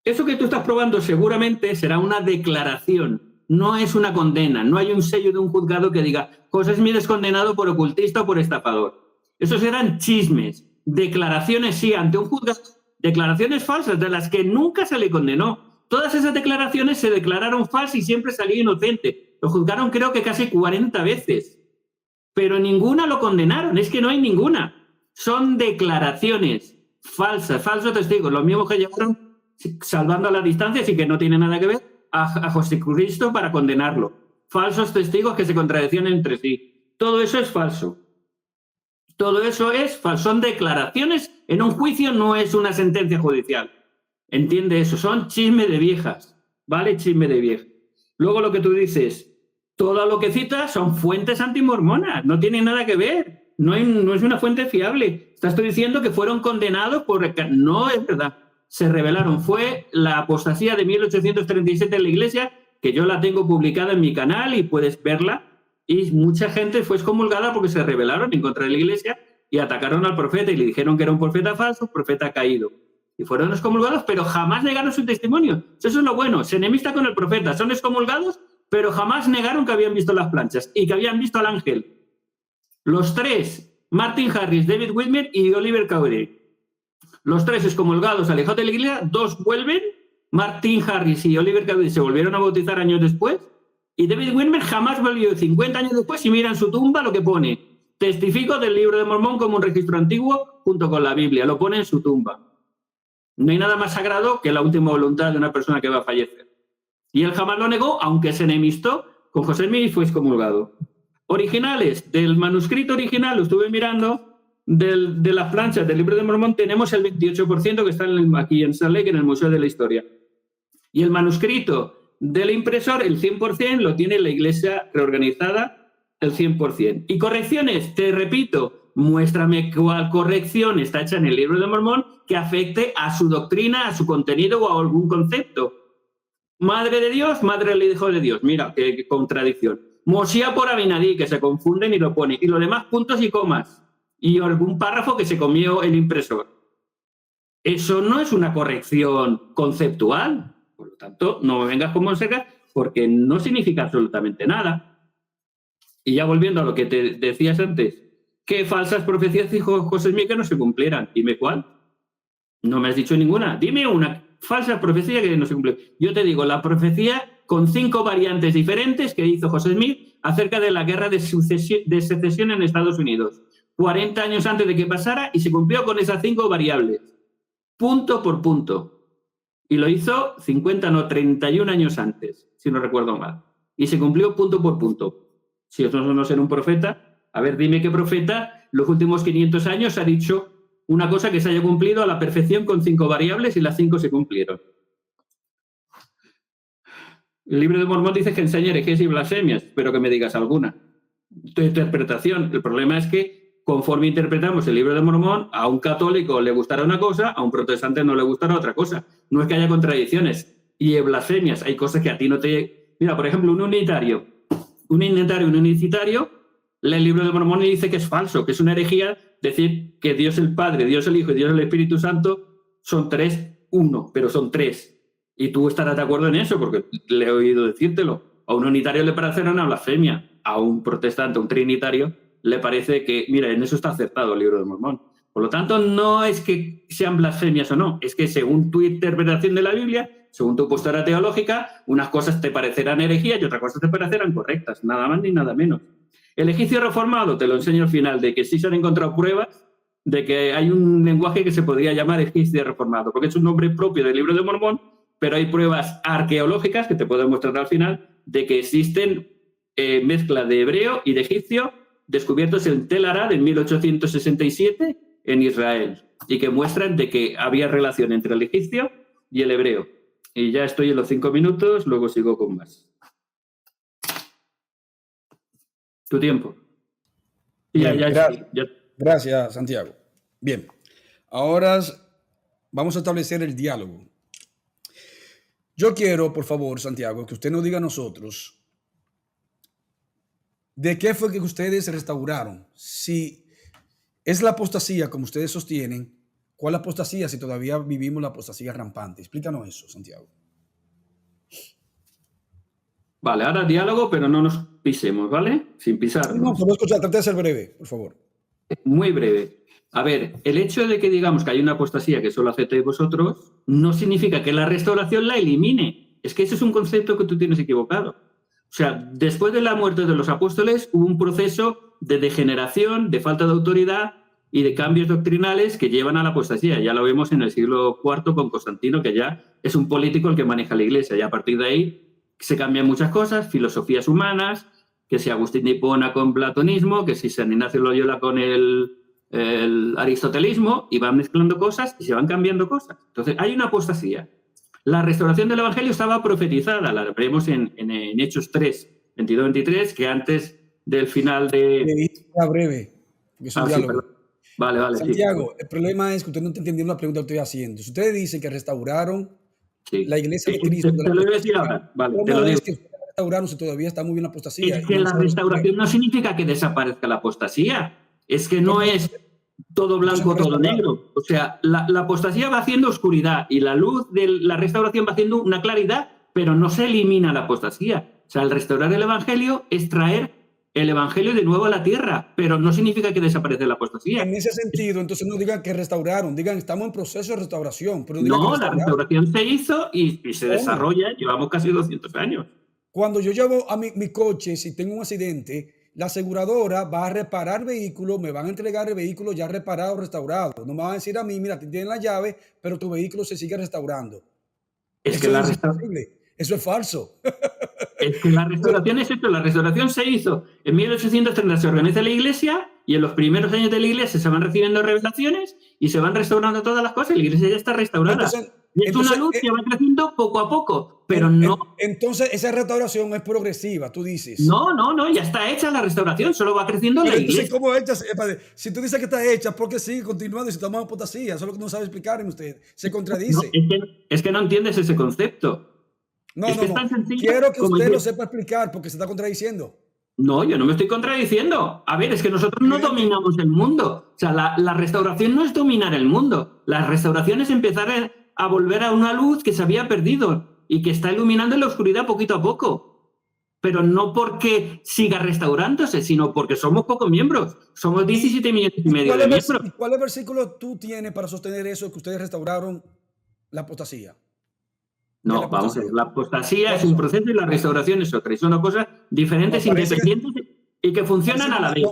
Eso que tú estás probando seguramente será una declaración, no es una condena, no hay un sello de un juzgado que diga José Smith es condenado por ocultista o por estafador. Esos serán chismes, declaraciones sí ante un juzgado, declaraciones falsas de las que nunca se le condenó. todas esas declaraciones se declararon falsas y siempre salía inocente. Lo juzgaron creo que casi 40 veces, pero ninguna lo condenaron, es que no hay ninguna. Son declaraciones falsas, falsos testigos, los mismos que llevaron, salvando a la distancia, así que no tiene nada que ver, a Jesucristo para condenarlo. Falsos testigos que se contradecían entre sí. Todo eso es falso. Todo eso es falso. Son declaraciones en un juicio, no es una sentencia judicial. Entiende eso. Son chisme de viejas. ¿Vale? Chisme de viejas. Luego lo que tú dices, todo lo que citas son fuentes antimormonas. No tiene nada que ver. No es una fuente fiable. Estás diciendo que fueron condenados por... No es verdad. Se rebelaron. Fue la apostasía de 1837 en la iglesia, que yo la tengo publicada en mi canal y puedes verla. Y mucha gente fue excomulgada porque se rebelaron en contra de la iglesia y atacaron al profeta y le dijeron que era un profeta falso, profeta caído. Y fueron excomulgados, pero jamás negaron su testimonio. Eso es lo bueno. Se enemistan con el profeta. Son excomulgados, pero jamás negaron que habían visto las planchas y que habían visto al ángel. Los tres, Martin Harris, David Whitmer y Oliver Cowdery. Los tres excomulgados, alejados de la iglesia, dos vuelven. Martin Harris y Oliver Cowdery se volvieron a bautizar años después. Y David Whitmer jamás volvió 50 años después y mira en su tumba lo que pone. Testifico del libro de Mormón como un registro antiguo junto con la Biblia. Lo pone en su tumba. No hay nada más sagrado que la última voluntad de una persona que va a fallecer. Y él jamás lo negó, aunque se enemistó con José Smith y fue excomulgado. Originales, del manuscrito original, lo estuve mirando, de las planchas del libro de Mormón, tenemos el 28% que está aquí en Salt Lake, en el Museo de la Historia. Y el manuscrito del impresor, el 100%, lo tiene la iglesia reorganizada, el 100%. Y correcciones, te repito, muéstrame cuál corrección está hecha en el libro de Mormón que afecte a su doctrina, a su contenido o a algún concepto. Madre de Dios, madre del Hijo de Dios. Mira, qué contradicción. Mosía por Abinadí, que se confunden y lo pone. Y lo demás, puntos y comas. Y algún párrafo que se comió el impresor. Eso no es una corrección conceptual. Por lo tanto, no me vengas con Monserrat porque no significa absolutamente nada. Y ya volviendo a lo que te decías antes, ¿qué falsas profecías dijo José Smith que no se cumplieran? Dime cuál. No me has dicho ninguna. Dime una falsa profecía que no se cumplió. Yo te digo, la profecía con 5 variantes diferentes que hizo José Smith acerca de la guerra de secesión en Estados Unidos. 40 años antes de que pasara y se cumplió con esas 5 variables. Punto por punto. Y lo hizo 31 años antes, si no recuerdo mal. Y se cumplió punto por punto. Si eso no ser un profeta, a ver, dime qué profeta los últimos 500 años ha dicho una cosa que se haya cumplido a la perfección con 5 variables y las 5 se cumplieron. El libro de Mormón dice que enseña herejías y blasfemias. Espero que me digas alguna. Tu interpretación. El problema es que conforme interpretamos el libro de Mormón, a un católico le gustará una cosa, a un protestante no le gustará otra cosa. No es que haya contradicciones y blasfemias. Hay cosas que a ti no te... Mira, por ejemplo, un unicitario, un unicitario, lee el libro de Mormón y dice que es falso, que es una herejía decir que Dios el Padre, Dios el Hijo y Dios el Espíritu Santo son 3, 1, pero son 3. Y tú estarás de acuerdo en eso, porque le he oído decírtelo. A un unitario le parece una blasfemia, a un protestante, a un trinitario, le parece que, mira, en eso está acertado el libro de Mormón. Por lo tanto, no es que sean blasfemias o no, es que según tu interpretación de la Biblia, según tu postura teológica, unas cosas te parecerán herejías y otras cosas te parecerán correctas, nada más ni nada menos. El egipcio reformado, te lo enseño al final, de que sí se han encontrado pruebas de que hay un lenguaje que se podría llamar egipcio reformado, porque es un nombre propio del libro de Mormón, pero hay pruebas arqueológicas, que te puedo mostrar al final, de que existen mezcla de hebreo y de egipcio descubiertos en Tel Arad en 1867 en Israel, y que muestran de que había relación entre el egipcio y el hebreo. Y ya estoy en los 5 minutos, luego sigo con más. Tu tiempo. Bien, gracias, Santiago. Bien, ahora vamos a establecer el diálogo. Yo quiero, por favor, Santiago, que usted nos diga a nosotros de qué fue que ustedes restauraron. Si es la apostasía, como ustedes sostienen, ¿cuál apostasía si todavía vivimos la apostasía rampante? Explícanos eso, Santiago. Vale, ahora diálogo, pero no nos pisemos, ¿vale? Sin pisarnos. No, puedo escuchar, trate de ser breve, por favor. Muy breve. A ver, el hecho de que digamos que hay una apostasía que solo aceptáis vosotros no significa que la restauración la elimine. Es que ese es un concepto que tú tienes equivocado. O sea, después de la muerte de los apóstoles hubo un proceso de degeneración, de falta de autoridad y de cambios doctrinales que llevan a la apostasía. Ya lo vemos en el siglo IV con Constantino, que ya es un político el que maneja la Iglesia. Y a partir de ahí se cambian muchas cosas, filosofías humanas, que si Agustín de Hipona con platonismo, que si San Ignacio de Loyola con el aristotelismo, y van mezclando cosas y se van cambiando cosas. Entonces, hay una apostasía. La restauración del Evangelio estaba profetizada, la vemos en Hechos 3, 22-23, que antes del final de... Era breve, porque es un diálogo. Sí, vale. Santiago, Sí. el problema es que usted no está entendiendo la pregunta que estoy haciendo. Si ustedes dicen que restauraron la iglesia de Cristo, te lo voy a decir ahora. Vale, te lo digo. Es que restauraron si todavía está muy bien la apostasía? Es que la restauración no significa que desaparezca la apostasía. Es que no es todo blanco o todo negro. O sea, la apostasía va haciendo oscuridad y la luz de la restauración va haciendo una claridad, pero no se elimina la apostasía. O sea, el restaurar el Evangelio es traer el Evangelio de nuevo a la tierra, pero no significa que desaparece la apostasía. En ese sentido, entonces no digan que restauraron, digan estamos en proceso de restauración. Pero no, la restauración se hizo y se desarrolla, llevamos casi 200 años. Cuando yo llevo a mi coche, si tengo un accidente, la aseguradora va a reparar vehículo, me van a entregar el vehículo ya reparado, restaurado. No me van a decir a mí, mira, tienen la llave, pero tu vehículo se sigue restaurando. Eso es falso. Es que la restauración es esto, la restauración se hizo en 1830, se organiza la Iglesia y en los primeros años de la Iglesia se van recibiendo revelaciones y se van restaurando todas las cosas y la Iglesia ya está restaurada. Es una luz que va creciendo poco a poco, pero no... Entonces, esa restauración es progresiva, tú dices. No, ya está hecha la restauración, solo va creciendo la Iglesia. Entonces, ¿cómo hecha? Si tú dices que está hecha, ¿por qué sigue continuando y se toma apostasía? Eso es lo que no sabe explicar en usted. Se contradice. Es que no entiendes ese concepto. No. Quiero que usted lo sepa explicar porque se está contradiciendo. No, yo no me estoy contradiciendo. A ver, es que nosotros no dominamos el mundo. O sea, la restauración no es dominar el mundo. La restauración es empezar a volver a una luz que se había perdido y que está iluminando en la oscuridad poquito a poco. Pero no porque siga restaurándose, sino porque somos pocos miembros. Somos 17 millones y medio de miembros. ¿Cuál versículo tú tienes para sostener eso, que ustedes restauraron la apostasía? No, vamos a ver, la apostasía es un proceso y la restauración es otra. Y son cosas diferentes, independientes y que funcionan a la vez.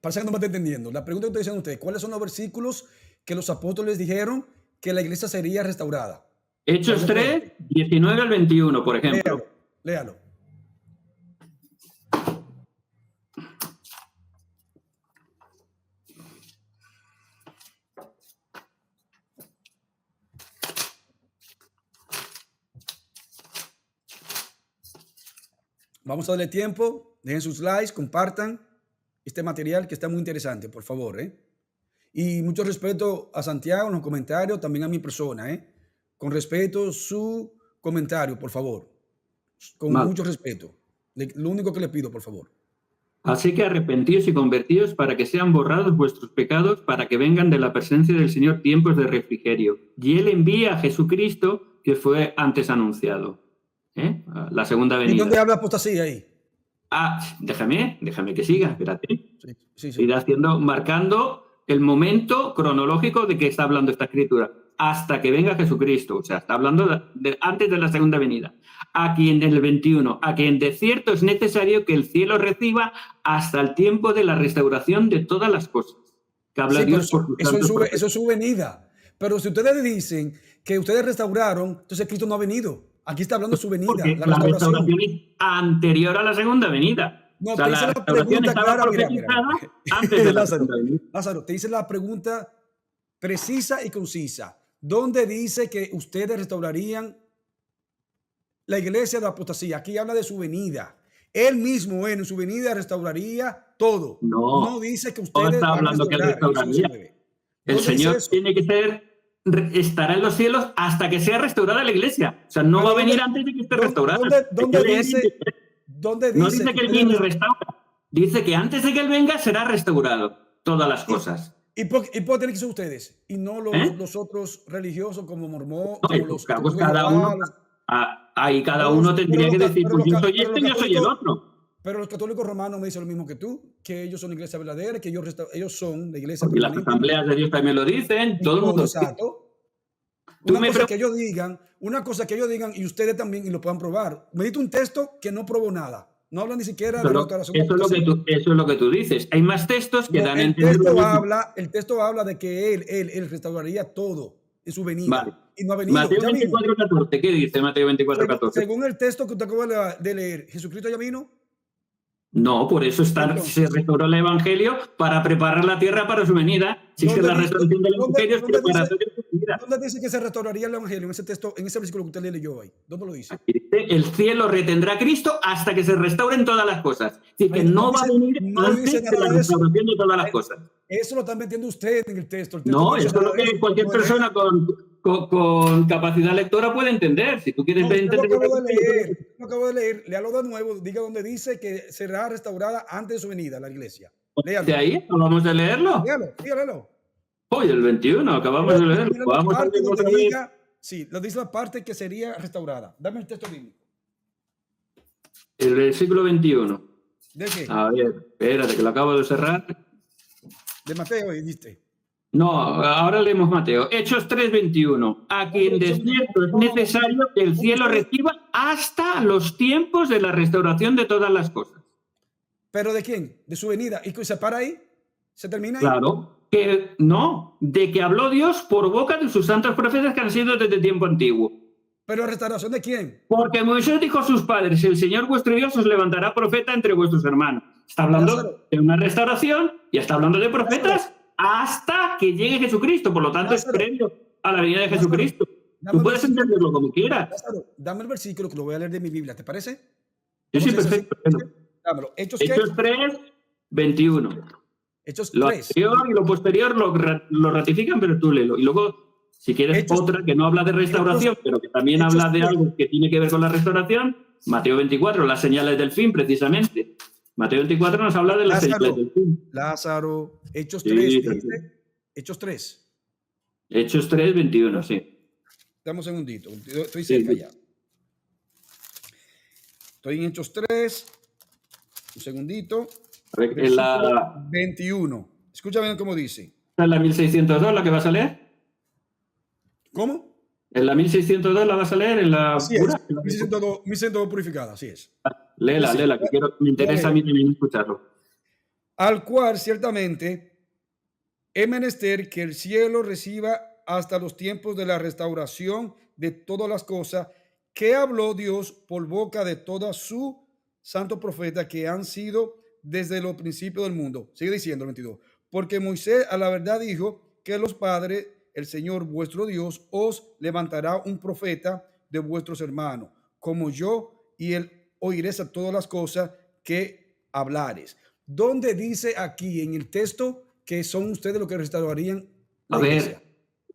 Parece que no me está entendiendo. La pregunta que estoy diciendo a ustedes, ¿cuáles son los versículos que los apóstoles dijeron que la iglesia sería restaurada? Hechos 3, 19 al 21, por ejemplo. Léalo. Vamos a darle tiempo, dejen sus likes, compartan este material que está muy interesante, por favor. Y mucho respeto a Santiago en los comentarios, también a mi persona. Con respeto su comentario, por favor. Con mucho respeto. Lo único que le pido, por favor. Así que arrepentíos y convertíos para que sean borrados vuestros pecados, para que vengan de la presencia del Señor tiempos de refrigerio. Y Él envía a Jesucristo, que fue antes anunciado. La segunda venida. ¿Y dónde habla apostasía ahí? Déjame que siga, espérate. Sí. Irá marcando el momento cronológico de que está hablando esta escritura, hasta que venga Jesucristo. O sea, está hablando antes de la segunda venida. A quien en el 21, a quien de cierto es necesario que el cielo reciba hasta el tiempo de la restauración de todas las cosas. Que habla Dios por eso es su venida. Pero si ustedes dicen que ustedes restauraron, entonces Cristo no ha venido. Aquí está hablando de su venida. Porque la restauración es anterior a la segunda venida. No, o sea, te hice la pregunta clara. Mira. Antes de la segunda venida. Lázaro, te hice la pregunta precisa y concisa. ¿Dónde dice que ustedes restaurarían la iglesia de apostasía? Aquí habla de su venida. Él mismo en su venida restauraría todo. No dice que ustedes está hablando que restauraría. El Señor tiene que estará en los cielos hasta que sea restaurada la iglesia. O sea, no va a venir antes de que esté restaurada. ¿Dónde dice? No dice que Él viene y restaura. Dice que antes de que Él venga será restaurado todas las cosas. ¿Y por qué tienen que ser ustedes? Y no los otros religiosos como mormón. Cada uno tendría que decir, pues yo soy este y yo soy el otro. Pero los católicos romanos me dicen lo mismo que tú, que ellos son la iglesia verdadera, que ellos son la iglesia Y las permanente. asambleas de Dios también lo dicen, todo el mundo. Exacto. Tú Una me cosa preguntas. que ellos digan y ustedes también y lo puedan probar. Me diste un texto que no probó nada. No habla ni siquiera de restauración. Eso es lo que tú dices. Hay más textos que No, dan a entender lo mismo. el texto habla de que él restauraría todo en su venida. Vale. Y no ha venido. Mateo Ya vino. 24:14, ¿qué dice Mateo 24:14? Según el texto que usted acaba de leer, ¿Jesucristo ya vino? No, por eso se restauró el Evangelio para preparar la tierra para su venida. Si es que la restauración del Evangelio es preparatoria de su venida. ¿Dónde dice que se restauraría el Evangelio en ese texto, en ese versículo que usted leyó hoy? ¿Dónde lo dice? Aquí dice, el cielo retendrá a Cristo hasta que se restauren todas las cosas. Es decir, que no va a venir antes de la restauración de todas las cosas. Eso lo están metiendo usted en el texto. No, eso es lo que cualquier persona con capacidad lectora puede entender. Si tú quieres entender. Lo acabo de leer, léalo de nuevo, diga donde dice que será restaurada antes de su venida la iglesia. Léalo. ¿De ahí? ¿Vamos a leerlo? Léalo. Hoy, el 21, acabamos de leerlo. Vamos a leerlo otra vez. Sí, lo dice la parte que sería restaurada. Dame el texto bíblico. El versículo 21. ¿De qué? A ver, espérate, que lo acabo de cerrar. De Mateo, ¿viste? No, ahora leemos Mateo. Hechos 3:21. A quien de cierto es necesario que el cielo reciba hasta los tiempos de la restauración de todas las cosas. ¿Pero de quién? De su venida. ¿Y se para ahí? ¿Se termina ahí? Claro. Que no, de que habló Dios por boca de sus santos profetas que han sido desde tiempo antiguo. ¿Pero restauración de quién? Porque Moisés dijo a sus padres, el Señor vuestro Dios os levantará profeta entre vuestros hermanos. Está hablando de una restauración y está hablando de profetas hasta que llegue Jesucristo. Por lo tanto, es previo a la venida de Jesucristo. Tú puedes entenderlo como quieras. Lázaro, dame el versículo que lo voy a leer de mi Biblia, ¿te parece? Sí, perfecto. Dámelo. Hechos 3:21. Hechos 3. Lo anterior y lo posterior lo ratifican, pero tú léelo. Y luego, si quieres otra que no habla de restauración, pero que también habla de algo que tiene que ver con la restauración, Mateo 24, las señales del fin, precisamente. Mateo 24 nos habla de las señales del fin. Lázaro, Hechos 3, dice. Hechos 3. Hechos 3:21, sí. Dame un segundito, estoy cerca ya. Estoy en Hechos 3. Un segundito. En la 21. Escucha bien cómo dice. ¿En la 1602 la que vas a leer? ¿Cómo? ¿En la 1602 la vas a leer? ¿En la así pura? Es. 1602 purificada, así es. Léela, que me interesa a mí también escucharlo. Al cual ciertamente es menester que el cielo reciba hasta los tiempos de la restauración de todas las cosas que habló Dios por boca de toda su santo profeta que han sido desde los principios del mundo. Sigue diciendo el 22. Porque Moisés a la verdad dijo que los padres, el Señor vuestro Dios, os levantará un profeta de vuestros hermanos, como yo, y él oiréis a todas las cosas que hablares. ¿Dónde dice aquí en el texto que son ustedes los que restaurarían la iglesia? A ver,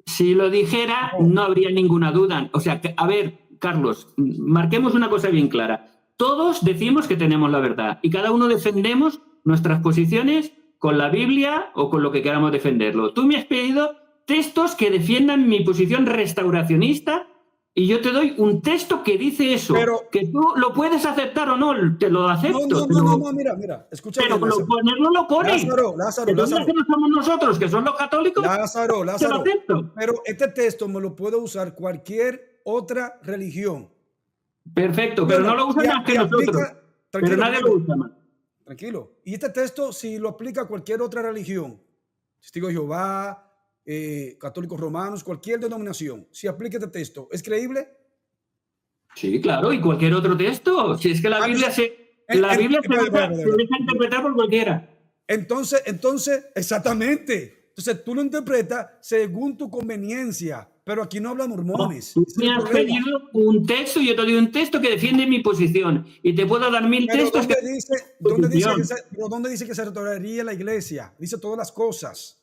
si lo dijera, no habría ninguna duda. O sea, a ver, Carlos, marquemos una cosa bien clara. Todos decimos que tenemos la verdad y cada uno defendemos nuestras posiciones con la Biblia o con lo que queramos defenderlo. Tú me has pedido textos que defiendan mi posición restauracionista y yo te doy un texto que dice eso. Pero, que tú lo puedes aceptar o no, te lo acepto. No, mira, escucha. Pero ponerlo lo pone. Lázaro. Que no somos nosotros, que son los católicos. Lázaro. Te lo acepto. Pero este texto me lo puede usar cualquier otra religión. Perfecto, pero no lo usan más que nosotros. Pero nadie lo usa más. Tranquilo. Y este texto, si lo aplica a cualquier otra religión, Testigo de Jehová, católicos romanos, cualquier denominación, si aplica este texto, ¿es creíble? Sí, claro, y cualquier otro texto. Si es que la Biblia se deja interpretar por cualquiera. Entonces, exactamente. Entonces tú lo interpretas según tu conveniencia. Pero aquí no hablan mormones. Tú me has pedido un texto y yo te doy un texto que defiende mi posición. Y te puedo dar 1000 textos. ¿Dónde dice que se restauraría la iglesia? Dice todas las cosas.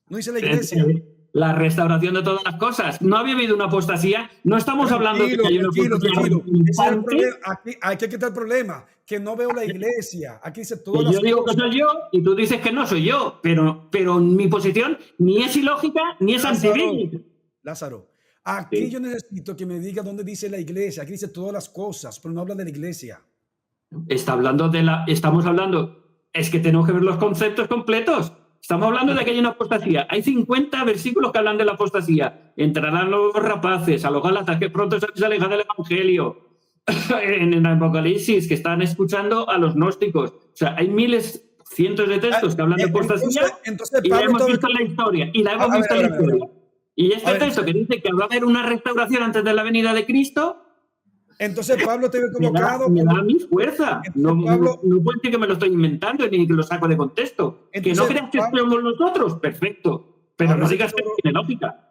No dice la iglesia. La restauración de todas las cosas. No había habido una apostasía. No estamos hablando de que hay una apostasía. Aquí hay que quitar el problema. Que no veo la iglesia. Aquí dice todas las cosas. Yo digo que soy yo y tú dices que no soy yo. Pero mi posición ni es ilógica ni es antibíblica. Lázaro, aquí yo necesito que me diga dónde dice la iglesia. Aquí dice todas las cosas, pero no habla de la iglesia. Estamos hablando, es que tenemos que ver los conceptos completos. Estamos hablando de que hay una apostasía. Hay 50 versículos que hablan de la apostasía. Entrarán los rapaces, a los Gálatas, que pronto se alejan del Evangelio. En el Apocalipsis, que están escuchando a los gnósticos. O sea, hay miles, cientos de textos que hablan de apostasía entonces y la Pablo hemos visto en la historia. Y la hemos visto en la historia. Y este texto que dice que va a haber una restauración antes de la venida de Cristo, entonces Pablo te ve equivocado. me da mi fuerza. No puede decir que me lo estoy inventando ni que lo saco de contexto. Que no creas que somos nosotros, perfecto. Pero no digas que tiene lógica.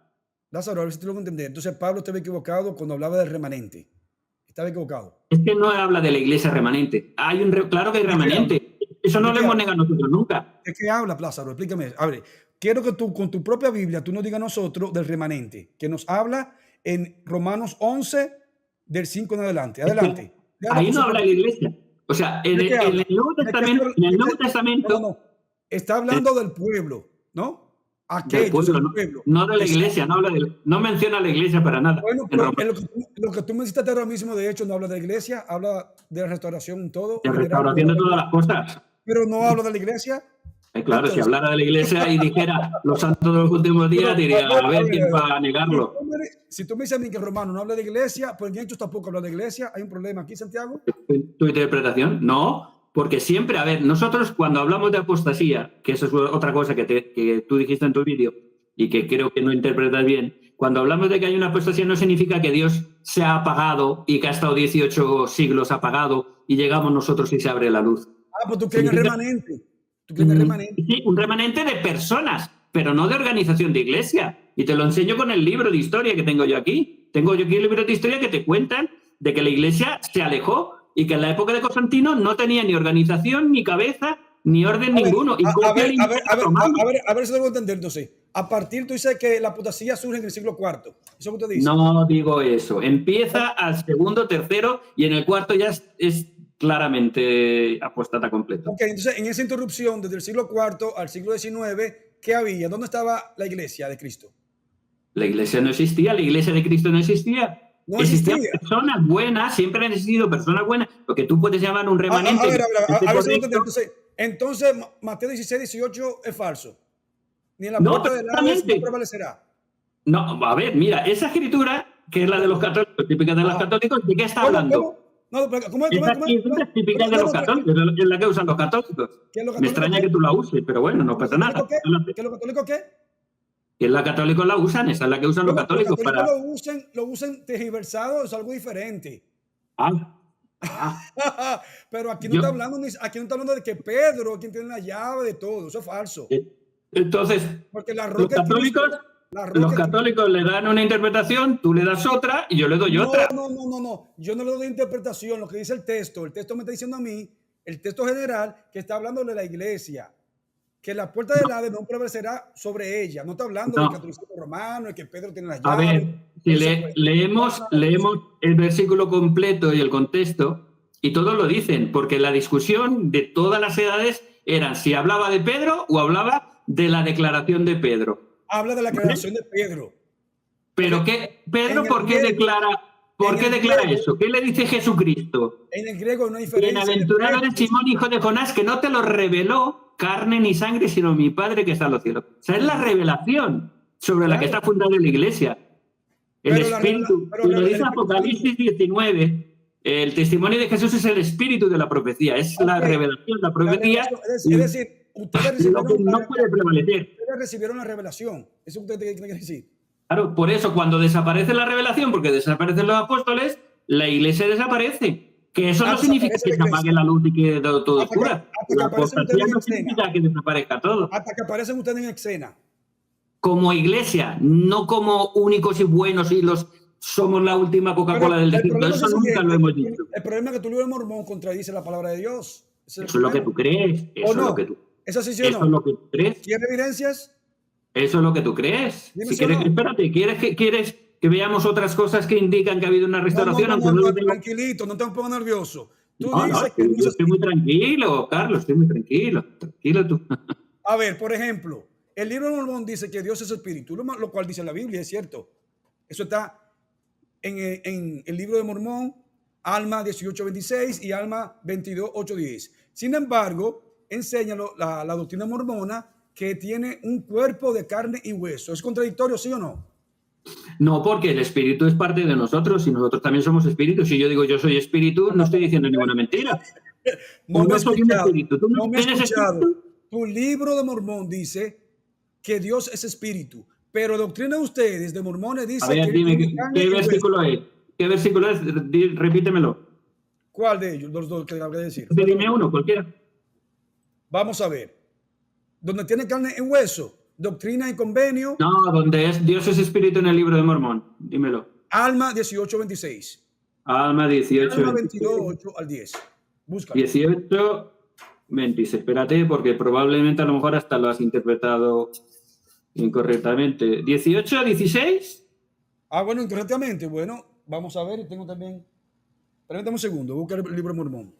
Lázaro, a ver si te lo voy a entender. Entonces Pablo te ve equivocado cuando hablaba del remanente. Estaba equivocado. Es que no habla de la iglesia remanente. Claro que hay remanente. Eso no lo hemos negado nosotros nunca. ¿De qué habla, Lázaro? Explícame. A ver, quiero que tú, con tu propia Biblia, tú nos digas a nosotros del remanente, que nos habla en Romanos 11, del 5 en adelante. Adelante. Ahí no habla de la iglesia. O sea, en el Nuevo Testamento... No. Está hablando del pueblo, ¿no? Aquellos, del pueblo. No de la iglesia, no menciona a la iglesia para nada. Bueno, lo que tú me dijiste ahora mismo, de hecho, no habla de la iglesia, habla de la restauración, todo. De restauración de todas las cosas. Pero no habla de la iglesia. Claro, entonces, si hablara de la iglesia y dijera los santos de los últimos días, diría, a ver quién va a negarlo. Si tú me dices a mí que Romano no habla de iglesia, pues en Hechos tampoco habla de iglesia, ¿hay un problema aquí, Santiago? ¿Tu interpretación? No, porque siempre, a ver, nosotros cuando hablamos de apostasía, que eso es otra cosa que tú dijiste en tu vídeo y que creo que no interpretas bien, cuando hablamos de que hay una apostasía no significa que Dios se ha apagado y que ha estado 18 siglos apagado y llegamos nosotros y se abre la luz. Pues tú crees en el remanente. Sí, un remanente de personas, pero no de organización de iglesia. Y te lo enseño con el libro de historia que tengo yo aquí. Tengo yo aquí el libro de historia que te cuentan de que la iglesia se alejó y que en la época de Constantino no tenía ni organización, ni cabeza, ni orden ninguno. A ver si debo entender entonces. A partir, tú dices que la apostasía surge en el siglo IV. ¿Eso que usted dice? No digo eso. Empieza al segundo, tercero y en el cuarto ya es claramente apóstata completo. Ok, entonces en esa interrupción desde el siglo IV al siglo XIX, ¿qué había? ¿Dónde estaba la iglesia de Cristo? La iglesia no existía, la iglesia de Cristo no existía. No existía. Existían personas buenas, siempre han existido personas buenas, lo que tú puedes llamar un remanente. A ver, entonces, Mateo 16, 18 es falso. Ni en la puerta del Hades no prevalecerá. No, a ver, mira, esa escritura, que es la de los católicos, típica de los católicos, ¿de qué está hablando? ¿Cómo es? Es típica de los católicos, es la que usan los católicos. Me extraña que tú la uses, pero bueno, no pasa nada. ¿Qué es lo católico qué? Que la católicos la usan, esa es la que usan los católicos. Los católicos lo usan tergiversado, es algo diferente. Pero aquí no está hablando de que Pedro es quien tiene la llave de todo, eso es falso. Entonces, los católicos le dan una interpretación, tú le das otra y yo le doy otra. No. Yo no le doy interpretación, lo que dice el texto. El texto me está diciendo a mí, el texto general, que está hablando de la iglesia, que la puerta del Hades no prevalecerá sobre ella. No está hablando del catolicismo romano, de que Pedro tiene la llave. A ver, si leemos el versículo completo y el contexto, y todos lo dicen, porque la discusión de todas las edades era si hablaba de Pedro o hablaba de la declaración de Pedro. Habla de la declaración de Pedro. ¿Pero qué? ¿Pedro por qué declara eso? ¿Qué le dice Jesucristo? En el griego no hay diferencia. Bienaventurado eres Simón, hijo de Jonás, que no te lo reveló carne ni sangre, sino mi Padre que está en los cielos. O sea, es la revelación sobre la que está fundada la iglesia. El Espíritu. Lo dice Apocalipsis 19. El testimonio de Jesús es el espíritu de la profecía. Es la revelación, la profecía. Es decir, ustedes no puede prevalecer. Ustedes recibieron la revelación. Eso usted tiene que decir. Claro, por eso cuando desaparece la revelación, porque desaparecen los apóstoles, la iglesia desaparece. Que eso no significa que se apague la luz y que todo oscura. La apostasía no significa que desaparezca todo. Hasta que aparecen ustedes en escena. Como iglesia, no como únicos y buenos y somos la última Coca-Cola del desierto. Eso nunca lo hemos dicho. El problema es que tu libro de Mormón contradice la palabra de Dios. Eso es lo que tú crees. Eso es lo que tú crees. ¿Eso sí o no? Eso es lo que tú crees. ¿Quieres evidencias? Eso es lo que tú crees. Si quieres, espérate, ¿quieres que veamos otras cosas que indican que ha habido una restauración? Tranquilito, no te pongas nervioso. Yo estoy muy tranquilo, Carlos, estoy muy tranquilo. Tranquilo tú. A ver, por ejemplo, el libro de Mormón dice que Dios es espíritu, lo cual dice la Biblia, es cierto. Eso está en el libro de Mormón, Alma 18:26 y Alma 22:8-10. Sin embargo, enseña la doctrina mormona que tiene un cuerpo de carne y hueso. ¿Es contradictorio, sí o no? No, porque el espíritu es parte de nosotros y nosotros también somos espíritus. Si yo digo yo soy espíritu, no estoy diciendo ninguna mentira. No me he soy un escuchado. espíritu. ¿Tú No me he eres escuchado. espíritu? Tu libro de Mormón dice que Dios es espíritu, pero doctrina de ustedes, de mormones, dice A ver, que dime, tiene carne ¿qué y hueso. versículo es? ¿Qué versículo es? Repítemelo. ¿Cuál de ellos? Los dos que acabo de decir. Dime uno, cualquiera. Vamos a ver. Donde tiene carne y hueso, doctrina y convenio. No, donde es Dios es espíritu en el libro de Mormón. Dímelo. Alma 18:26. Alma 18, Alma 26. 22:8-10. Búscalo. 18, 26. Espérate, porque probablemente a lo mejor hasta lo has interpretado incorrectamente. 18, 16. Bueno, incorrectamente. Bueno, vamos a ver. Tengo también. Permítame un segundo. Busca el libro de Mormón.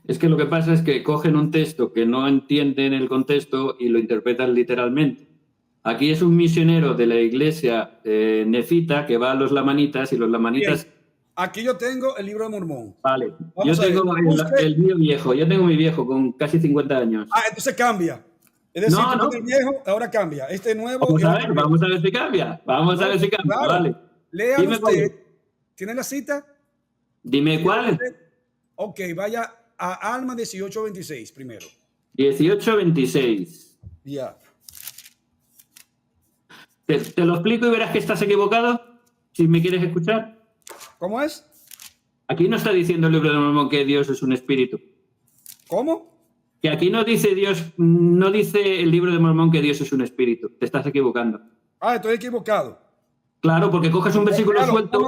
Es que lo que pasa es que cogen un texto que no entienden el contexto y lo interpretan literalmente. Aquí es un misionero de la iglesia nefita que va a los lamanitas y los lamanitas... Bien. Aquí yo tengo el libro de Mormón. Vale, Vamos yo a ver. tengo el mío viejo, yo tengo mi viejo con casi 50 años. Entonces cambia. Es decir, No, tú no. tienes el viejo, ahora cambia. Este nuevo. Vamos y a ahora ver, cambia. vamos a ver si cambia. Vamos a ver si cambia, Claro. vale. Léalo Dime cuál usted. es. ¿Tiene la cita? Dime cuál. Ok, vaya a Alma 18:26 primero. 18, 26. Ya. Te lo explico y verás que estás equivocado, si me quieres escuchar. ¿Cómo es? Aquí no está diciendo el libro de Mormón que Dios es un espíritu. ¿Cómo? Que aquí no dice Dios, no dice el libro de Mormón que Dios es un espíritu. Te estás equivocando. Estoy equivocado. Claro, porque coges un versículo suelto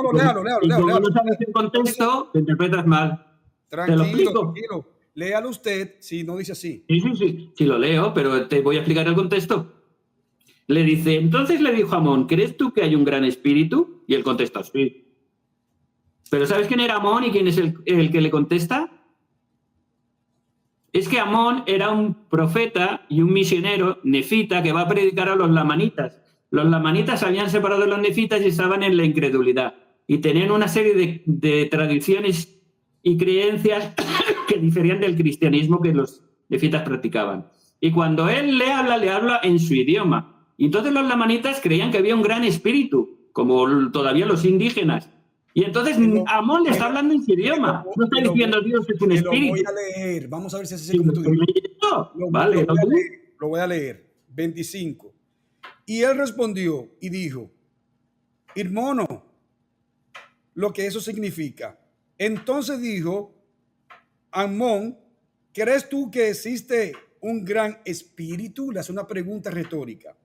y como no sabes el contexto, te interpretas mal. ¿Te lo explico? Tranquilo. Léalo usted si no dice así. Sí. Sí lo leo, pero te voy a explicar el contexto. Le dice, entonces le dijo a Amón, ¿crees tú que hay un gran espíritu? Y él contesta, sí. ¿Pero sabes quién era Amón y quién es el que le contesta? Es que Amón era un profeta y un misionero nefita que va a predicar a los lamanitas. Los lamanitas se habían separado de los nefitas y estaban en la incredulidad. Y tenían una serie de tradiciones y creencias que diferían del cristianismo que los nefitas practicaban. Y cuando él le habla en su idioma. Y entonces los lamanitas creían que había un gran espíritu, como todavía los indígenas. Y entonces Amón le está hablando en su idioma. No está diciendo Dios es un espíritu. Lo voy a leer. Vamos a ver si es así como tú dices. Vale, lo voy a leer. 25. Y él respondió y dijo, hermano, lo que eso significa. Entonces dijo Amón, ¿crees tú que existe un gran espíritu? Le hace una pregunta retórica.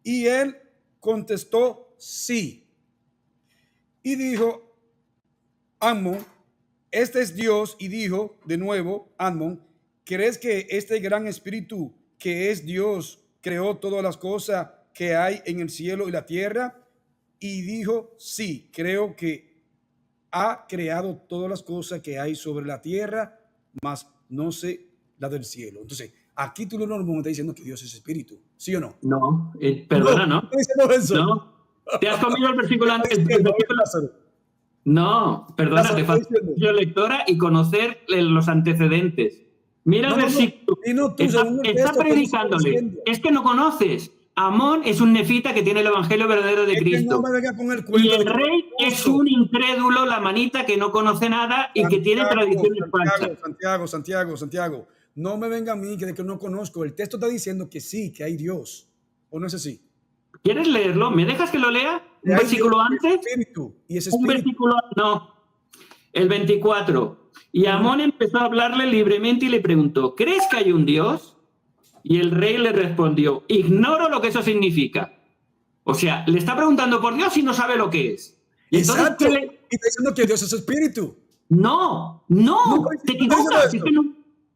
Y él contestó sí. Y dijo Amón, este es Dios. Y dijo de nuevo Amón, ¿crees que este gran espíritu que es Dios creó todas las cosas que hay en el cielo y la tierra? Y dijo, sí, creo que ha creado todas las cosas que hay sobre la tierra, mas no sé la del cielo. Entonces, aquí tú lo normal está diciendo que Dios es espíritu, ¿sí o no? No, perdona, ¿no? No, diciendo eso. No, te has comido el versículo antes. No, perdona, te falta lectora y conocer los antecedentes. Mira el versículo. Está predicándole. Es que no conoces. Amón es un nefita que tiene el evangelio verdadero de Cristo. Y el rey es un incrédulo, la manita que no conoce nada y que tiene tradiciones falsas. Santiago, no me venga a mí que no conozco. El texto está diciendo que sí, que hay Dios. ¿O no es así? ¿Quieres leerlo? ¿Me dejas que lo lea? ¿Un versículo antes? Un versículo, no. El 24. Y Amón empezó a hablarle libremente y le preguntó, ¿crees que hay un Dios? Y el rey le respondió, ignoro lo que eso significa. O sea, le está preguntando por Dios y no sabe lo que es. Y exacto. Entonces, y está diciendo que Dios es espíritu. No, te equivocas.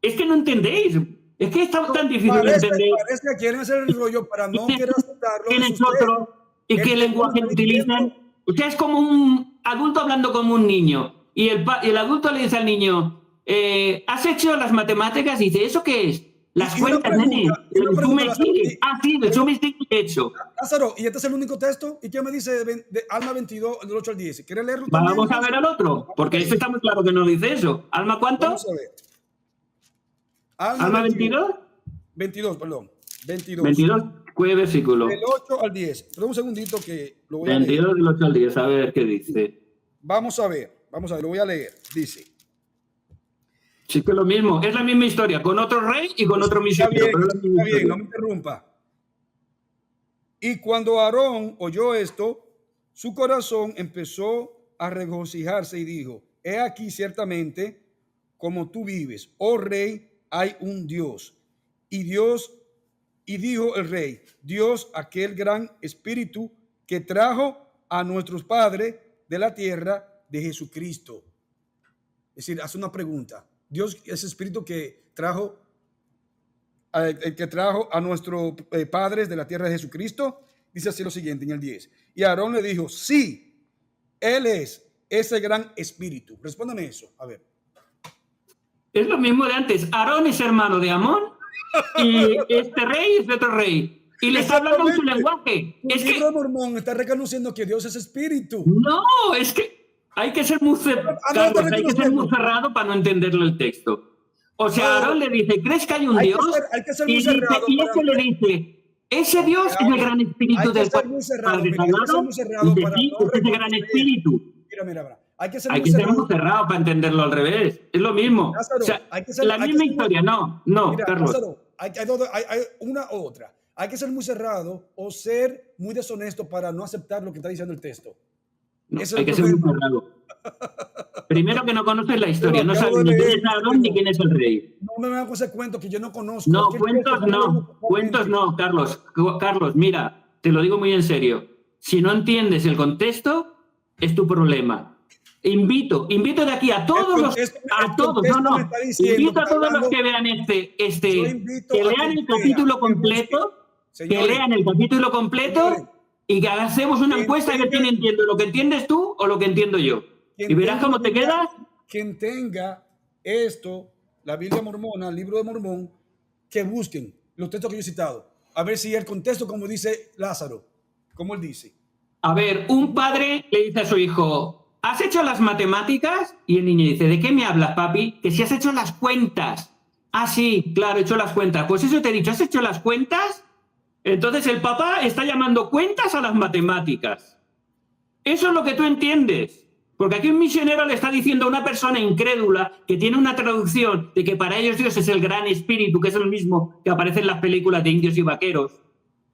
Es que no entendéis. Es que está tan difícil de entender. Parece que quieren hacer el rollo para no querer aceptarlo. ¿Quién es otro? ¿Y qué lenguaje utilizan? Usted es como un adulto hablando como un niño. Y el adulto le dice al niño, ¿has hecho las matemáticas? Dice, ¿eso qué es? Las Y una cuentas, nene. pregunta, Tú me Lázaro, sigues. Sí, de eso me estoy hecho. Lázaro, ¿y este es el único texto? ¿Y qué me dice de Alma 22, del 8 al 10? ¿Quieres leerlo también? Vamos a ver al otro, porque este está muy claro que no dice eso. ¿Alma Vamos cuánto? a ver. Alma ¿Alma 22, 22? 22, perdón. 22. 22, ¿qué Del versículo? 8 al 10. Pero un segundito que lo voy a leer. 22 del 8 al 10, a ver qué dice. Vamos a ver, lo voy a leer. Dice. Sí que es lo mismo, es la misma historia, con otro rey y con otro misionero, pero es la misma Está bien, no historia. me interrumpa. Y cuando Aarón oyó esto, su corazón empezó a regocijarse y dijo, he aquí ciertamente como tú vives, oh rey, hay un Dios. Y dijo el rey, Dios, aquel gran espíritu que trajo a nuestros padres de la tierra de Jesucristo. Es decir, hace una pregunta. Dios, ese espíritu que trajo a nuestros padres de la tierra de Jesucristo, dice así lo siguiente en el 10. Y Aarón le dijo, sí, él es ese gran espíritu. Respóndame eso, a ver. Es lo mismo de antes. Aarón es hermano de Amón y este rey es de otro rey. Y le está hablando en su lenguaje. El libro de Mormón está reconociendo que Dios es espíritu. No, es que hay que ser muy Carlos, hay que ser muy cerrado para no entenderle el texto. O sea, Aarón le dice, ¿crees que hay un Dios? Hay que ser muy cerrado. Y ese le dice, ese Dios es el gran espíritu del Padre Sagrado. Dice, sí, es ese gran espíritu. Mira. Hay que ser muy cerrado para entenderlo al revés. Es lo mismo. Lázaro, o sea, la misma historia. No, mira, Carlos. Lázaro, hay una u otra. Hay que ser muy cerrado o ser muy deshonesto para no aceptar lo que está diciendo el texto. No, hay que ser muy cerrado. Primero que no conoces la historia, no sabes ni quién es Aarón ni quién es el rey. No me van con ese cuento que yo no conozco. No, cuentos no, Carlos. Carlos, mira, te lo digo muy en serio. Si no entiendes el contexto, es tu problema. Invito de aquí a todos invito a todos los que vean que lean el capítulo completo, y que hagamos una encuesta de quién entiende, lo que entiendes tú o lo que entiendo yo. Y verás cómo te quedas. Quien tenga esto, la Biblia mormona, el libro de Mormón, que busquen los textos que yo he citado, a ver si el contexto, como dice Lázaro, como él dice. A ver, un padre le dice a su hijo, ¿has hecho las matemáticas? Y el niño dice, ¿de qué me hablas, papi? Que si has hecho las cuentas. Ah, sí, claro, he hecho las cuentas. Pues eso te he dicho, ¿has hecho las cuentas? Entonces el papá está llamando cuentas a las matemáticas. Eso es lo que tú entiendes. Porque aquí un misionero le está diciendo a una persona incrédula que tiene una traducción de que para ellos Dios es el gran espíritu, que es el mismo que aparece en las películas de indios y vaqueros,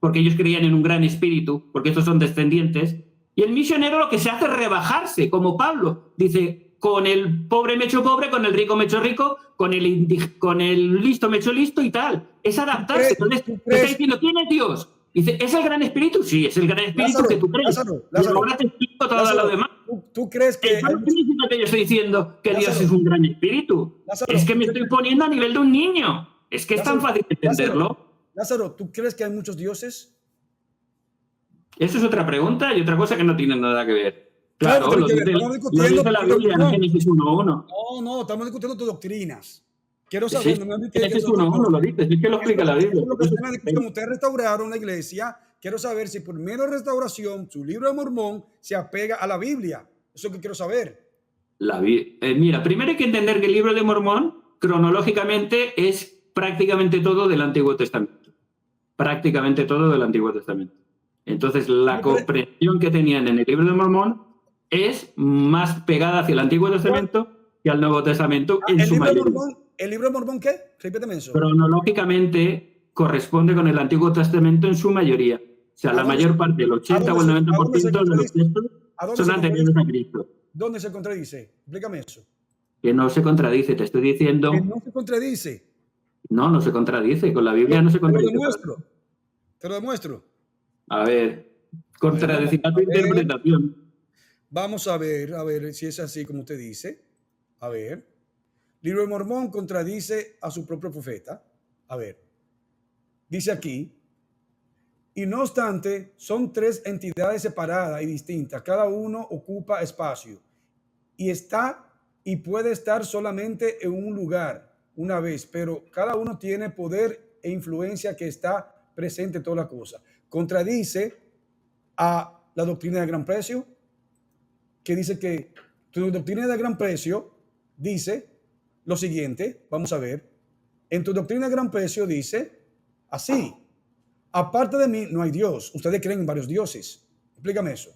porque ellos creían en un gran espíritu, porque estos son descendientes. Y el misionero lo que se hace es rebajarse, como Pablo. Dice, con el pobre me echo pobre, con el rico me echo rico, con el listo me echo listo y tal. Es adaptarse. Entonces, está diciendo, ¿quién es Dios? Dice, ¿es el gran espíritu? Sí, es el gran espíritu, Lázaro, que tú crees. Lázaro, ahora te explico todo lo demás. ¿Tú crees que...? Eso no significa que yo estoy diciendo que Dios es un gran espíritu. Es que me estoy poniendo a nivel de un niño. Es que es tan fácil entenderlo. Lázaro, ¿tú crees que hay muchos dioses? Eso es otra pregunta y otra cosa que no tiene nada que ver. Claro, lo dice la Biblia en Génesis 1:1. No, estamos discutiendo tus doctrinas. Quiero saber... Sí, Génesis 1:1 lo dice, es que lo explica la Biblia. Como ustedes restauraron la iglesia, quiero saber si por medio de restauración su libro de Mormón se apega a la Biblia. Eso es lo que quiero saber. Mira, primero hay que entender que el libro de Mormón, cronológicamente, es prácticamente todo del Antiguo Testamento. Prácticamente todo del Antiguo Testamento. Entonces, la comprensión que tenían en el libro de Mormón es más pegada hacia el Antiguo Testamento que al Nuevo Testamento en su mayoría. ¿El libro de Mormón qué? Repíteme eso. Cronológicamente corresponde con el Antiguo Testamento en su mayoría. O sea, la mayor parte, el 80 o el 90% de los textos son anteriores a Cristo. ¿Dónde se contradice? Explícame eso. Que no se contradice, te estoy diciendo. Que no se contradice. No se contradice. Con la Biblia no se contradice. Te lo demuestro. A ver, contradecirá tu interpretación. Vamos a ver si es así como usted dice. A ver. Libro de Mormón contradice a su propio profeta. A ver. Dice aquí. Y no obstante, son tres entidades separadas y distintas. Cada uno ocupa espacio. Y y puede estar solamente en un lugar una vez, pero cada uno tiene poder e influencia que está presente en toda la cosa. Contradice a la doctrina del gran precio, que dice que tu doctrina del gran precio dice lo siguiente, vamos a ver, en tu doctrina del gran precio dice así: aparte de mí no hay Dios. Ustedes creen en varios dioses. Explícame eso.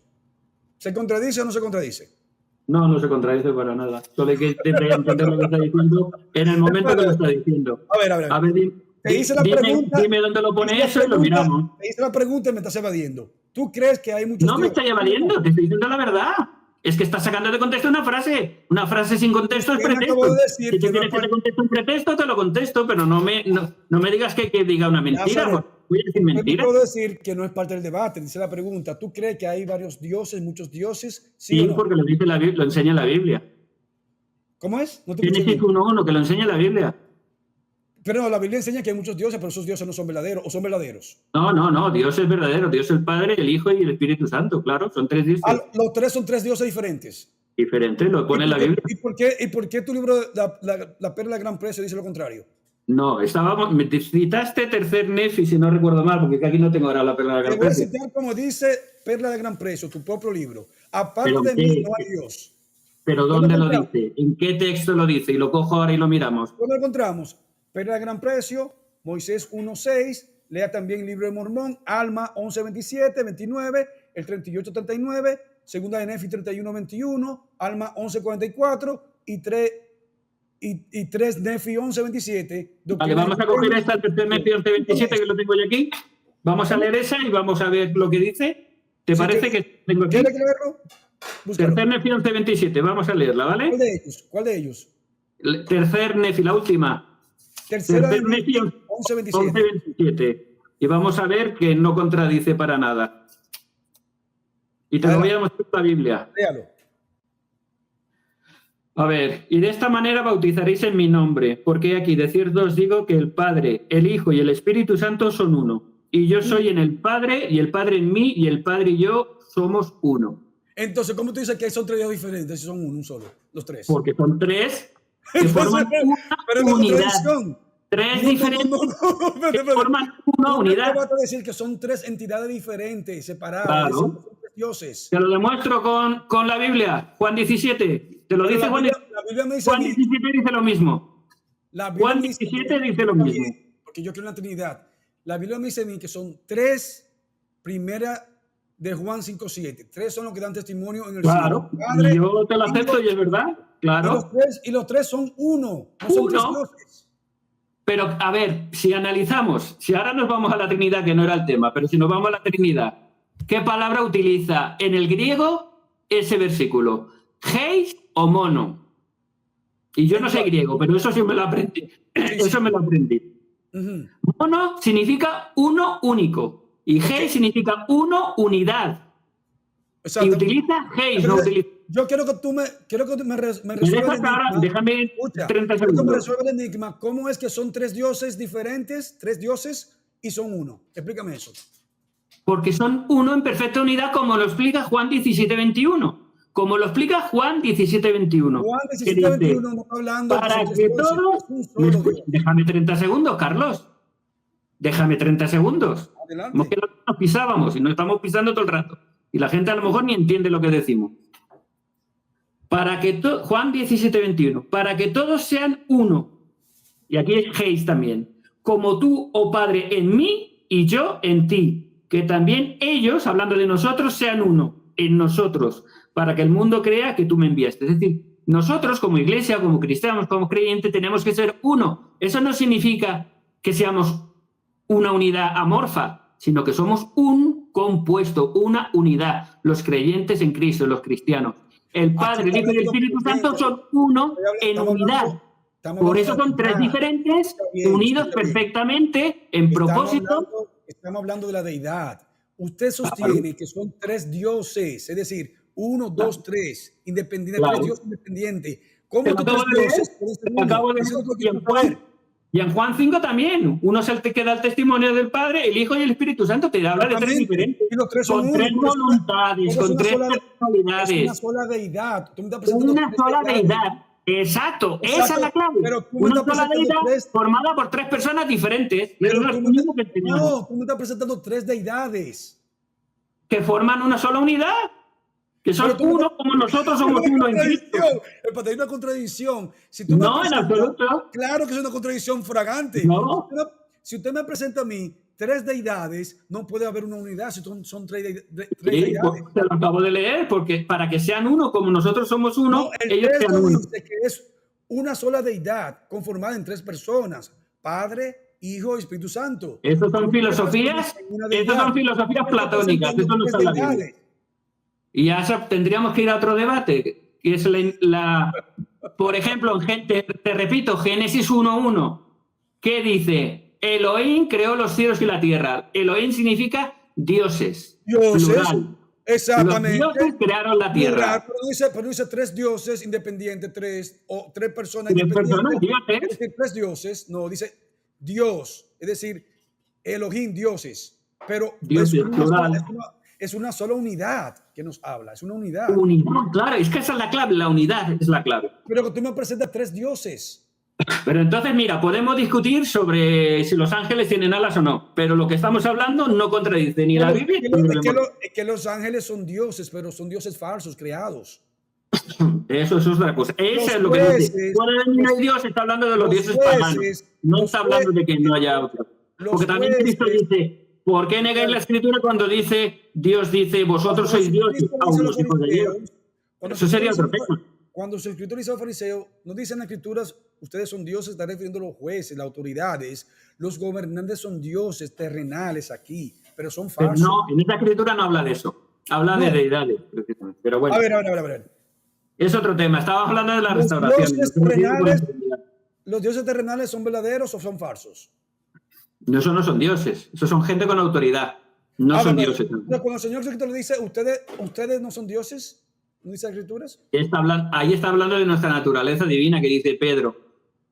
¿Se contradice o no se contradice? No, no se contradice para nada. Solo hay que entender lo que está diciendo en el momento que lo está diciendo. A ver. Te hice la pregunta. Dime dónde lo pone eso y lo miramos. Te hice la pregunta y me estás evadiendo. ¿Tú crees que hay muchos No me dioses? estoy evadiendo, te estoy diciendo la verdad. Es que estás sacando de contexto una frase. Una frase sin contexto es pretexto. Si tú quieres que te conteste un pretexto, te lo contesto, pero no me digas que diga una mentira. Voy a decir mentira. Yo puedo decir que no es parte del debate. Dice la pregunta: ¿tú crees que hay varios dioses, muchos dioses? Sí, o no? Porque lo dice lo enseña la Biblia. ¿Cómo es? No te Génesis 1:1, que lo enseña la Biblia. Pero la Biblia enseña que hay muchos dioses, pero esos dioses no son verdaderos, o son verdaderos. No, Dios es verdadero. Dios es el Padre, el Hijo y el Espíritu Santo, claro, son tres dioses. Los tres son tres dioses diferentes. Diferentes, lo pone en la Biblia. ¿Y por qué tu libro, la Perla de Gran Precio, dice lo contrario? No, me citaste tercer Nefi, si no recuerdo mal, porque aquí no tengo ahora la Perla de Gran Precio. Te voy a citar como dice Perla de Gran Precio, tu propio libro. Aparte de mí no hay Dios. ¿Pero dónde lo dice? ¿En qué texto lo dice? Y lo cojo ahora y lo miramos. ¿Dónde lo encontramos? Perla de Gran Precio, Moisés 1:6, lea también el libro de Mormón, Alma 11:27, 29, el 38:39, segunda de Nefi 31:21, Alma 11:44 y 3 Nefi 11:27. Vale, vamos a coger esta, el tercer Nefi 11:27, que lo tengo yo aquí. Vamos a leer esa y vamos a ver lo que dice. ¿Te parece que tengo aquí? ¿Quieres leerlo? Tercer Nefi 11:27, vamos a leerla, ¿vale? ¿Cuál de ellos? Tercer Nefi, la última. Tercera de Nefi 11:27. Y vamos a ver que no contradice para nada. Y te lo voy a mostrar la Biblia. Léalo. A ver, y de esta manera bautizaréis en mi nombre, porque aquí de cierto os digo que el Padre, el Hijo y el Espíritu Santo son uno. Y yo soy en el Padre, y el Padre en mí, y el Padre y yo somos uno. Entonces, ¿cómo tú dices que son tres dioses diferentes si son uno solo, los tres? Porque son tres que forman una unidad. Tres diferentes que forman una unidad. ¿Cómo vas a decir que son tres entidades diferentes, separadas? Claro. Son tres dioses. Te lo demuestro con la Biblia. Juan 17. Te lo dice Juan 17. La Biblia me dice Juan 17 dice lo mismo. Juan 17 dice lo mismo. Porque yo creo en la Trinidad. La Biblia me dice a mí que son tres, primera de Juan 5:7. Tres son los que dan testimonio en el cielo. Claro, y yo te lo acepto y es verdad. Claro. Y los tres son uno, no son tres dioses. Pero, a ver, si analizamos, si ahora nos vamos a la Trinidad, que no era el tema, pero si nos vamos a la Trinidad, ¿qué palabra utiliza en el griego ese versículo? ¿Geis o mono? Y yo no sé griego, pero eso sí me lo aprendí. Eso me lo aprendí. Mono significa uno único y geis significa uno unidad. Exacto. Y utiliza geis, no utiliza. Yo quiero que tú me resuelvas el enigma. Déjame 30 segundos. Me resuelva el enigma. ¿Cómo es que son tres dioses diferentes, tres dioses, y son uno? Explícame eso. Porque son uno en perfecta unidad, como lo explica Juan 17:21. Como lo explica Juan 17:21. Juan 17:21 no está hablando para que todos... Déjame 30 segundos, Carlos. Déjame 30 segundos. Adelante. Como que nos pisábamos y nos estamos pisando todo el rato. Y la gente a lo mejor ni entiende lo que decimos. Juan 17:21, para que todos sean uno, y aquí es Geis también, como tú, oh Padre, en mí y yo en ti, que también ellos, hablando de nosotros, sean uno, en nosotros, para que el mundo crea que tú me enviaste. Es decir, nosotros como iglesia, como cristianos, como creyentes, tenemos que ser uno. Eso no significa que seamos una unidad amorfa, sino que somos un compuesto, una unidad, los creyentes en Cristo, los cristianos. El Padre, el Hijo y el Espíritu Santo son uno en unidad. Por eso son tres diferentes, unidos perfectamente en propósito. Estamos hablando de la deidad. Usted sostiene que son tres dioses, es decir, 1, 2, 3, independientes, tres dioses independientes. ¿Cómo tú tres dioses pueden ser uno? Y en Juan 5 también. Uno es el que da el testimonio del Padre, el Hijo y el Espíritu Santo. Te habla de tres diferentes. Y los tres son con tres voluntades, con tres personalidades. Es una sola deidad. Una sola deidad. Exacto, Exacto, esa es la clave. pero tú me Una estás sola presentando deidad tres, formada por tres personas diferentes. pero Eso es tú lo me mismo estás, que enseñamos. no, tú me estás presentando tres deidades. Que forman una sola unidad, que Pero son tú me uno estás, como nosotros hay somos una uno en Cristo. contradicción, hay una contradicción. Si tú me No, en presentas, absoluto. claro que es una contradicción fragante. No. Si usted me presenta a mí tres deidades, no puede haber una unidad si son tres Sí, pues deidades. te lo acabo de leer, porque para que sean uno como nosotros somos No, uno, el ellos sean texto uno. dice que es una sola deidad conformada en tres personas, Padre, Hijo y Espíritu Santo. Esas son Son tres filosofías, personas en una esas deidad. son filosofías Me está platónicas, presentando eso no tres está en la Biblia. deidades. Y ya tendríamos que ir a otro debate, que es por ejemplo, te repito, Génesis 1:1, ¿qué dice? Elohim creó los cielos y la tierra. Elohim significa dioses, Dioses, plural. Los exactamente. dioses crearon la Plural, tierra. pero dice tres dioses independientes, tres personas Tres personas, independientes. Es dioses. decir, tres dioses, no, dice Dios, es decir, Elohim, dioses. Pero Dioses, plural. es una sola unidad que nos habla, es una unidad. Unidad, claro, es que esa es la clave, la unidad es la clave. Pero que tú me presentas tres dioses. Pero entonces, mira, podemos discutir sobre si los ángeles tienen alas o no, pero lo que estamos hablando no contradice ni la Biblia ni el demonio. Es que los ángeles son dioses, pero son dioses falsos, creados. Eso es otra cosa. Eso Los es lo que jueces, dice. Fuera de mí no hay Dios, está hablando de los dioses paganos. No los está hablando de que no haya jueces, otro. los Porque también Cristo jueces, dice, ¿por qué negáis la escritura cuando Dios dice, vosotros sois dioses, aún los hijos de Dios? Eso sería otro tema. Cuando su escritura dice a los fariseos, no dicen las escrituras, ustedes son dioses, está refiriendo a los jueces, las autoridades, los gobernantes son dioses terrenales aquí, pero son falsos. Pero no, en esta escritura no habla de eso, habla de deidades. Pero bueno, a ver. Es otro tema, estábamos hablando de la restauración. ¿Los dioses terrenales son verdaderos o son falsos? No, esos no son dioses, esos son gente con autoridad, no son dioses. Cuando el Señor Jesucristo le dice, ustedes no son dioses, ¿no dice las escrituras? Ahí está hablando de nuestra naturaleza divina, que dice Pedro,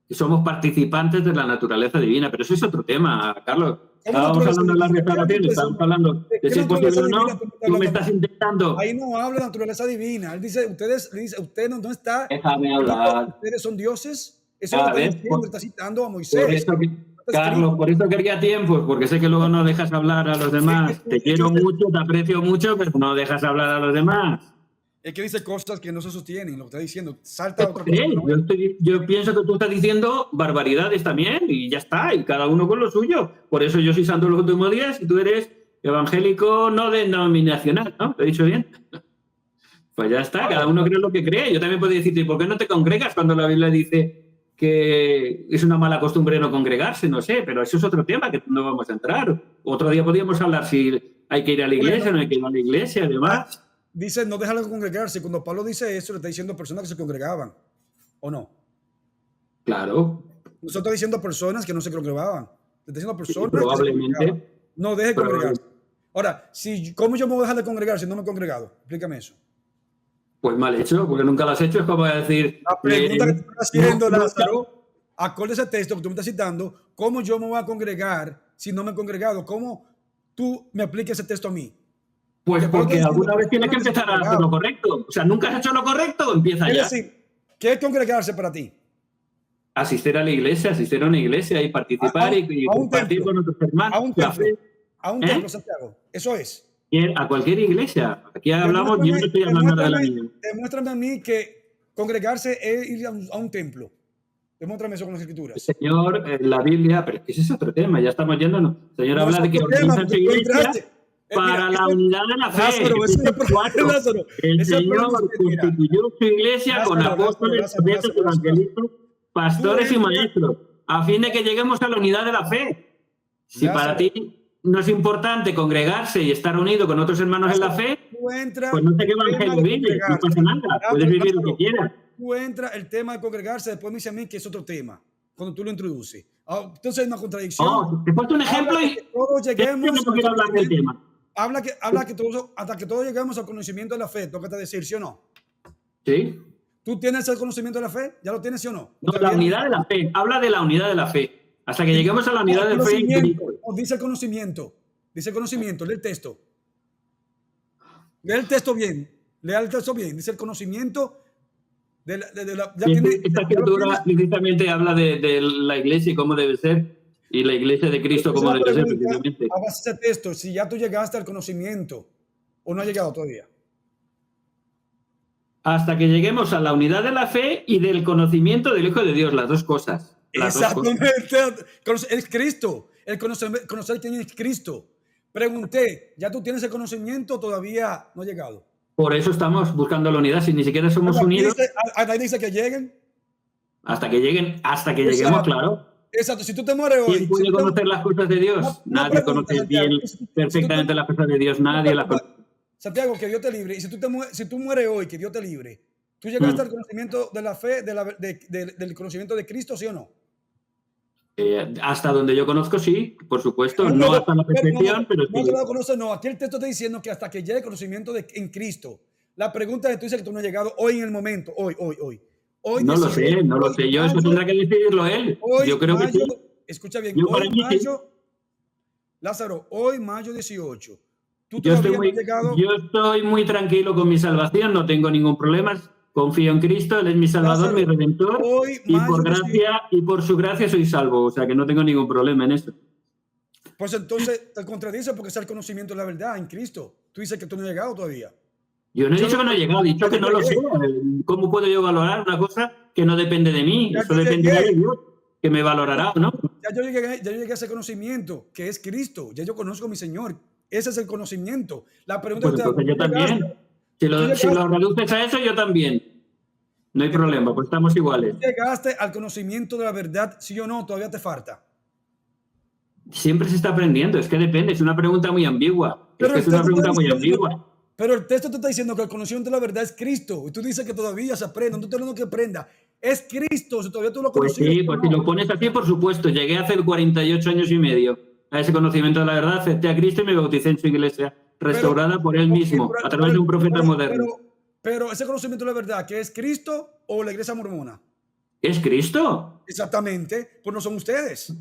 que somos participantes de la naturaleza divina, pero eso es otro tema, Carlos. Estábamos hablando de la restauración, estábamos hablando de si es posible o no. Tú me estás intentando. Ahí no habla de naturaleza divina. Él dice, usted no está. Déjame hablar. Ustedes son dioses. Eso lo está diciendo, está citando a Moisés. Carlos, por eso quería tiempo, porque sé que luego no dejas hablar a los demás. Te quiero mucho, te aprecio mucho, pero no dejas hablar a los demás. Es que dice cosas que no se sostienen, lo que está diciendo. Salta otra cosa. ¿No? Yo pienso que tú estás diciendo barbaridades también y ya está, y cada uno con lo suyo. Por eso yo soy santo los últimos días y tú eres evangélico no denominacional, ¿no? ¿Lo he dicho bien? Pues ya está, cada uno cree lo que cree. Yo también puedo decirte, ¿por qué no te congregas cuando la Biblia dice que es una mala costumbre no congregarse? No sé, pero eso es otro tema que no vamos a entrar. Otro día podríamos hablar si hay que ir a la iglesia, no hay que ir a la iglesia, además. Dice, no déjalo congregarse. Cuando Pablo dice eso, le está diciendo a personas que se congregaban, ¿o no? Claro. No se está diciendo a personas que no se congregaban. Le está diciendo a personas probablemente, que se congregaban. No deje congregarse. Ahora, ¿cómo yo me voy a dejar de congregar si no me he congregado? Explícame eso. Pues mal hecho, porque nunca lo has hecho. Es como decir... La pregunta que tú estás haciendo, Lázaro, acorde a ese texto que tú me estás citando, ¿cómo yo me voy a congregar si no me he congregado? ¿Cómo tú me aplicas ese texto a mí? Pues porque alguna vez tienes que empezar a hacer lo correcto. O sea, ¿nunca has hecho lo correcto? Empieza ya. Es decir, ¿qué es congregarse para ti? Asistir a la iglesia, asistir a una iglesia y participar y compartir con otros hermanos. A un templo, Santiago. Eso es. A cualquier iglesia. Aquí hablamos, yo no estoy hablando de la mía. Demuéstrame a mí que congregarse es ir a un templo. Demuéstrame eso con las escrituras. Señor, la Biblia, pero es que ese es otro tema, ya estamos yéndonos. El Señor habla de que organizan su iglesia para la unidad de la fe. Lázaro, el Señor constituyó su iglesia con apóstoles, profetas, evangelistas, pastores y maestros, a fin de que lleguemos a la unidad de la fe. Si para ti no es importante congregarse y estar unido con otros hermanos en la fe, pues no sé qué evangelio vive, no pasa nada, puedes vivir lo que quieras. Tú entras el tema de congregarse, después me dice a mí que es otro tema, cuando tú lo introduces. Entonces hay una contradicción. No, te he puesto un ejemplo y todos lleguemos no quiero hablar del tema. Habla que hasta que todos lleguemos al conocimiento de la fe, tócate decir, ¿sí o no? Sí. ¿Tú tienes el conocimiento de la fe? ¿Ya lo tienes, sí o no? No, la unidad de la fe. Habla de la unidad de la fe. Hasta que lleguemos a la unidad de fe. Dice el conocimiento. Dice el conocimiento. Lee el texto. Lee el texto bien. Lea el texto bien. Dice el conocimiento Esta escritura precisamente habla de la iglesia y cómo debe ser, y la iglesia de Cristo cómo debe ser precisamente. A base de esto, si ya tú llegaste al conocimiento o no has llegado todavía. Hasta que lleguemos a la unidad de la fe y del conocimiento del Hijo de Dios, las dos cosas. Exactamente. Es Cristo, el conocer quién es Cristo. Pregunté, ¿ya tú tienes el conocimiento o todavía no has llegado? Por eso estamos buscando la unidad, si ni siquiera somos unidos. Nadie dice que lleguen. Hasta que lleguemos, claro. Exacto, si tú te mueres hoy. ¿Quién puede conocer las cosas de Dios? Nadie conoce bien, perfectamente las cosas de Dios, nadie las conoce. Santiago, que Dios te libre. Y si tú mueres hoy, que Dios te libre. ¿Tú llegaste al conocimiento de la fe, del conocimiento de Cristo, sí o no? Hasta donde yo conozco, sí, por supuesto. No hasta la perfección, pero sí. No, aquí el texto está diciendo que hasta que llegue el conocimiento en Cristo. La pregunta es, tú dices que tú no has llegado hoy en el momento, hoy. No lo sé. Yo eso tendrá que decidirlo él. Yo creo que sí. Escucha bien, Lázaro, hoy mayo 18. Yo estoy muy tranquilo con mi salvación, no tengo ningún problema. Confío en Cristo, Él es mi Salvador, mi Redentor, y por su gracia soy salvo, o sea que no tengo ningún problema en eso. Pues entonces te contradice porque es el conocimiento de la verdad en Cristo. Tú dices que tú no has llegado todavía. Yo no he dicho que no he llegado, he dicho que no lo sé. ¿Cómo puedo yo valorar una cosa que no depende de mí? Eso depende de Dios, que me valorará o no. Ya yo llegué a ese conocimiento, que es Cristo. Ya yo conozco a mi Señor. Ese es el conocimiento. La pregunta pues entonces yo también. Si lo reduces a eso, yo también. No hay problema, pues estamos iguales. ¿Llegaste al conocimiento de la verdad, sí o no? ¿Todavía te falta? Siempre se está aprendiendo, es que depende, es una pregunta muy ambigua. Pero el texto te está diciendo que el conocimiento de la verdad es Cristo. Y tú dices que todavía se aprende, no te lo que aprenda. Es Cristo, si todavía tú lo conoces. Pues sí, pues si lo pones así, por supuesto. Llegué hace 48 años y medio a ese conocimiento de la verdad, acepté a Cristo y me bauticé en su iglesia, restaurada por él mismo, a través de un profeta moderno. Pero ese conocimiento de la verdad, ¿que es Cristo o la iglesia mormona? ¿Es Cristo? Exactamente, pues no son ustedes.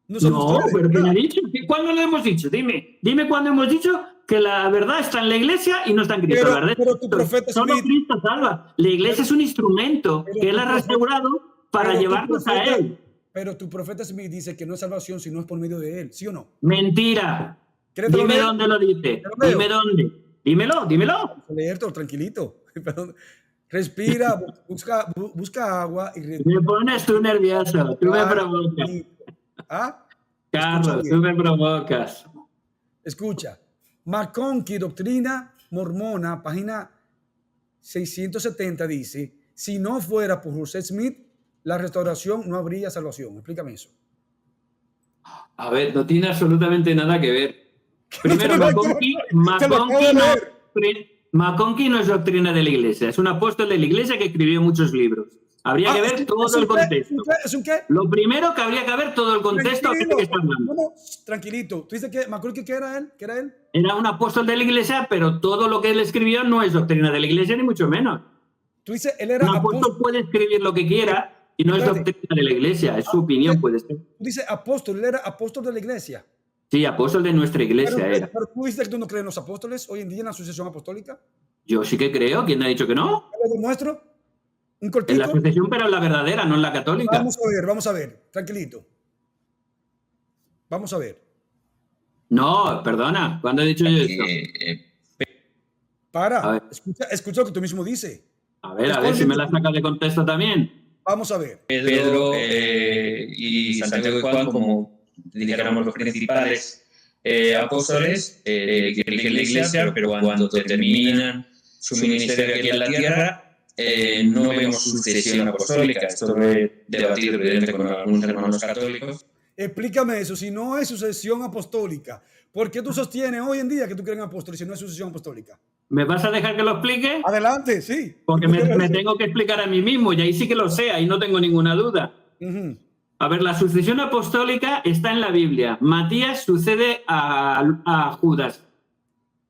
No son ustedes. Pero ¿quién ha dicho? ¿Cuándo lo hemos dicho? Dime cuándo hemos dicho que la verdad está en la iglesia y no está en Cristo. Pero tu profeta solo Smith, Cristo salva. La iglesia es un instrumento que Él ha restaurado para llevarnos a Él. Pero tu profeta Smith dice que no es salvación si no es por medio de Él, ¿sí o no? Mentira. Dime dónde lo dice. Dime dónde. Dímelo. Leerlo, tranquilito. Respira, busca agua. Me pones tú nervioso. Tú me provocas. Carlos, tú me provocas. Escucha. McConkie, Doctrina Mormona, página 670, dice: si no fuera por José Smith, la restauración no habría salvación. Explícame eso. A ver, no tiene absolutamente nada que ver. Primero, McConkie no es doctrina de la iglesia, es un apóstol de la iglesia que escribió muchos libros. Habría que ver todo el contexto. ¿Es un qué? Lo primero que habría que ver todo el contexto de que está hablando. Tranquilito. ¿Tú dices que McConkie qué era él? Era un apóstol de la iglesia, pero todo lo que él escribió no es doctrina de la iglesia, ni mucho menos. Tú dices, él era un apóstol puede escribir lo que quiera y no es doctrina de la iglesia, es su opinión, puede ser. Tú dices apóstol, él era apóstol de la iglesia. Sí, apóstol de nuestra iglesia era. ¿Pero tú dices que tú no crees en los apóstoles hoy en día en la sucesión apostólica? Yo sí que creo. ¿Quién ha dicho que no? ¿Lo demuestro? ¿Un cortito? En la sucesión, pero en la verdadera, no en la católica. Vamos a ver. Tranquilito. Vamos a ver. No, perdona. ¿Cuándo he dicho yo esto? Para. Escucha lo que tú mismo dices. A ver si me la sacas de contexto también. Vamos a ver. Pedro y Santiago y Juan, como dijéramos los principales apóstoles que eligen la iglesia, pero cuando terminan su ministerio aquí en la tierra, no vemos sucesión apostólica. Esto lo he debatido evidentemente con algunos hermanos católicos. Explícame eso, si no es sucesión apostólica, ¿por qué tú sostienes hoy en día que tú crees en apóstoles si no es sucesión apostólica? ¿Me vas a dejar que lo explique? Adelante, sí. Porque me tengo que explicar a mí mismo y ahí sí que lo sé, ahí no tengo ninguna duda. A ver, la sucesión apostólica está en la Biblia. Matías sucede a Judas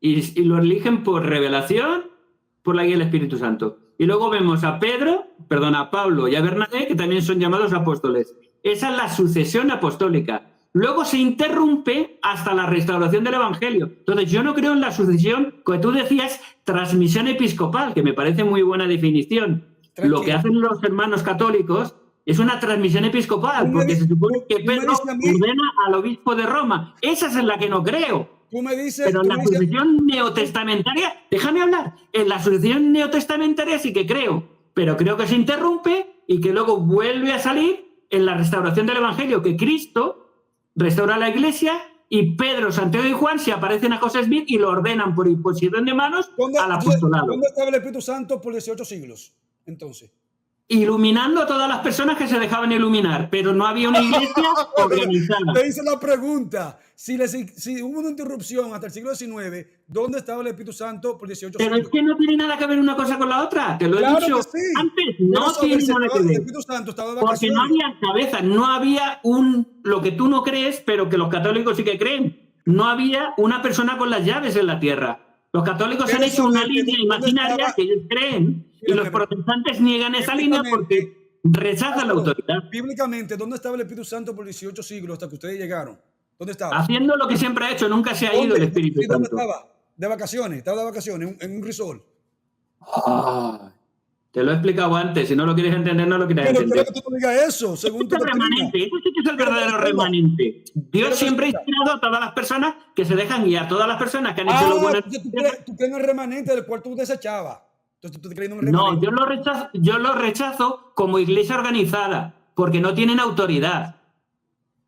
y lo eligen por revelación, por la guía del Espíritu Santo. Y luego vemos a Pablo y a Bernabé, que también son llamados apóstoles. Esa es la sucesión apostólica. luego se interrumpe hasta la restauración del Evangelio. Entonces, yo no creo en la sucesión, que tú decías, transmisión episcopal, que me parece muy buena definición. Tranquilo. Lo que hacen los hermanos católicos es una transmisión episcopal, porque se supone que Pedro ordena al obispo de Roma. Esa es en la que no creo. Tú me dices... Pero en la sucesión neotestamentaria, déjame hablar, en la sucesión neotestamentaria sí que creo, pero creo que se interrumpe y que luego vuelve a salir en la restauración del Evangelio, que Cristo restaura la Iglesia y Pedro, Santiago y Juan se aparecen a José Smith y lo ordenan por imposición de manos al apostolado. ¿Dónde estaba el Espíritu Santo por 18 siglos, entonces? Iluminando a todas las personas que se dejaban iluminar, pero no había una iglesia organizada. Te hice la pregunta. Si hubo una interrupción hasta el siglo XIX, ¿dónde estaba el Espíritu Santo por 18 siglos? Pero es que no tiene nada que ver una cosa con la otra. Te lo he dicho antes. No tiene nada que ver. El Espíritu Santo estaba de porque vacaciones. no había cabeza, no había lo que tú no crees, pero que los católicos sí que creen. No había una persona con las llaves en la tierra. Los católicos han hecho una línea imaginaria que ellos creen y los protestantes niegan esa línea porque rechazan la autoridad. Bíblicamente, ¿dónde estaba el Espíritu Santo por 18 siglos hasta que ustedes llegaron? ¿Dónde estaba? Haciendo lo que siempre ha hecho, nunca se ha ido el Espíritu Santo. ¿Dónde estaba? De vacaciones, estaba de vacaciones en un resort. Te lo he explicado antes, si no lo quieres entender, no lo quieres Pero entender. quiero que tú me digas eso, según tu doctrina. Remanente, eso sí que es el verdadero remanente. Dios siempre ha inspirado a todas las personas que se dejan guiar, a todas las personas que han hecho lo bueno. Tú crees en el remanente del cual tú desechabas. Entonces tú te crees en un remanente. No, yo lo rechazo como iglesia organizada, porque no tienen autoridad.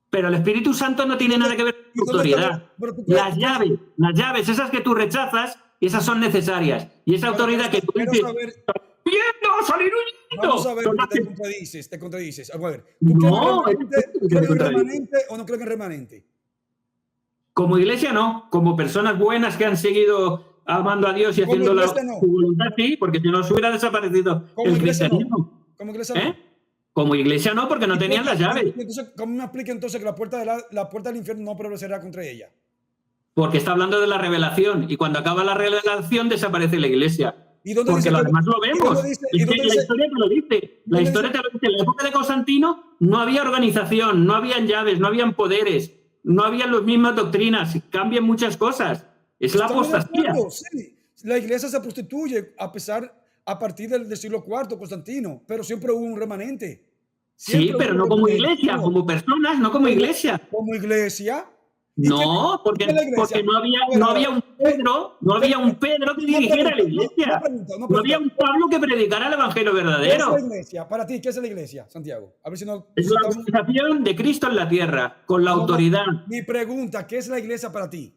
Pero el Espíritu Santo no tiene nada que ver con autoridad. Las llaves, esas que tú rechazas, esas son necesarias. Y esa autoridad que tú dices... Vamos a ver, te contradices. A ver, No, ¿crees en el remanente o no crees en el remanente? Como iglesia no, como personas buenas que han seguido amando a Dios y haciendo su voluntad, sí, porque si no se hubiera desaparecido el cristianismo. ¿Como iglesia no? Como iglesia no, porque no tenían las llaves. Entonces, ¿cómo me explica entonces que la puerta del infierno no prevalecerá contra ella? Porque está hablando de la revelación y cuando acaba la revelación desaparece la iglesia. Porque lo demás lo vemos. La historia te lo dice. La historia te lo dice. En la época de Constantino no había organización, no habían llaves, no habían poderes, no habían las mismas doctrinas. Cambian muchas cosas. Es la apostasía. Sí. La iglesia se prostituye a partir del siglo IV, Constantino, pero siempre hubo un remanente. Sí, pero no como iglesia, como personas, no como iglesia. Como iglesia. No, porque no había un Pedro que dirigiera la iglesia. No había un Pablo que predicara el evangelio verdadero. ¿Qué es la iglesia? Para ti, ¿qué es la iglesia, Santiago? A ver si no. Es la organización de Cristo en la tierra, con la autoridad. Mi pregunta, ¿qué es la iglesia para ti?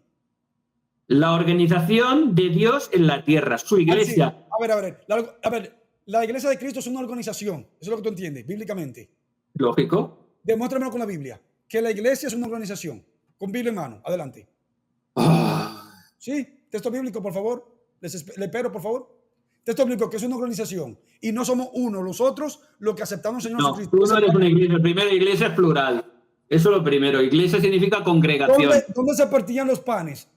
La organización de Dios en la tierra, su iglesia. A ver, la iglesia de Cristo es una organización. Eso es lo que tú entiendes, bíblicamente. Lógico. Demuéstramelo con la Biblia. Que la iglesia es una organización. Con Biblia en mano. Adelante. Sí, texto bíblico, por favor. Le espero, por favor. Texto bíblico, que es una organización. Y no somos uno, los otros, los que aceptamos al Señor Jesucristo. Tú no eres una iglesia. Primero, iglesia es plural. Eso es lo primero. Iglesia significa congregación. ¿Dónde se partían los panes?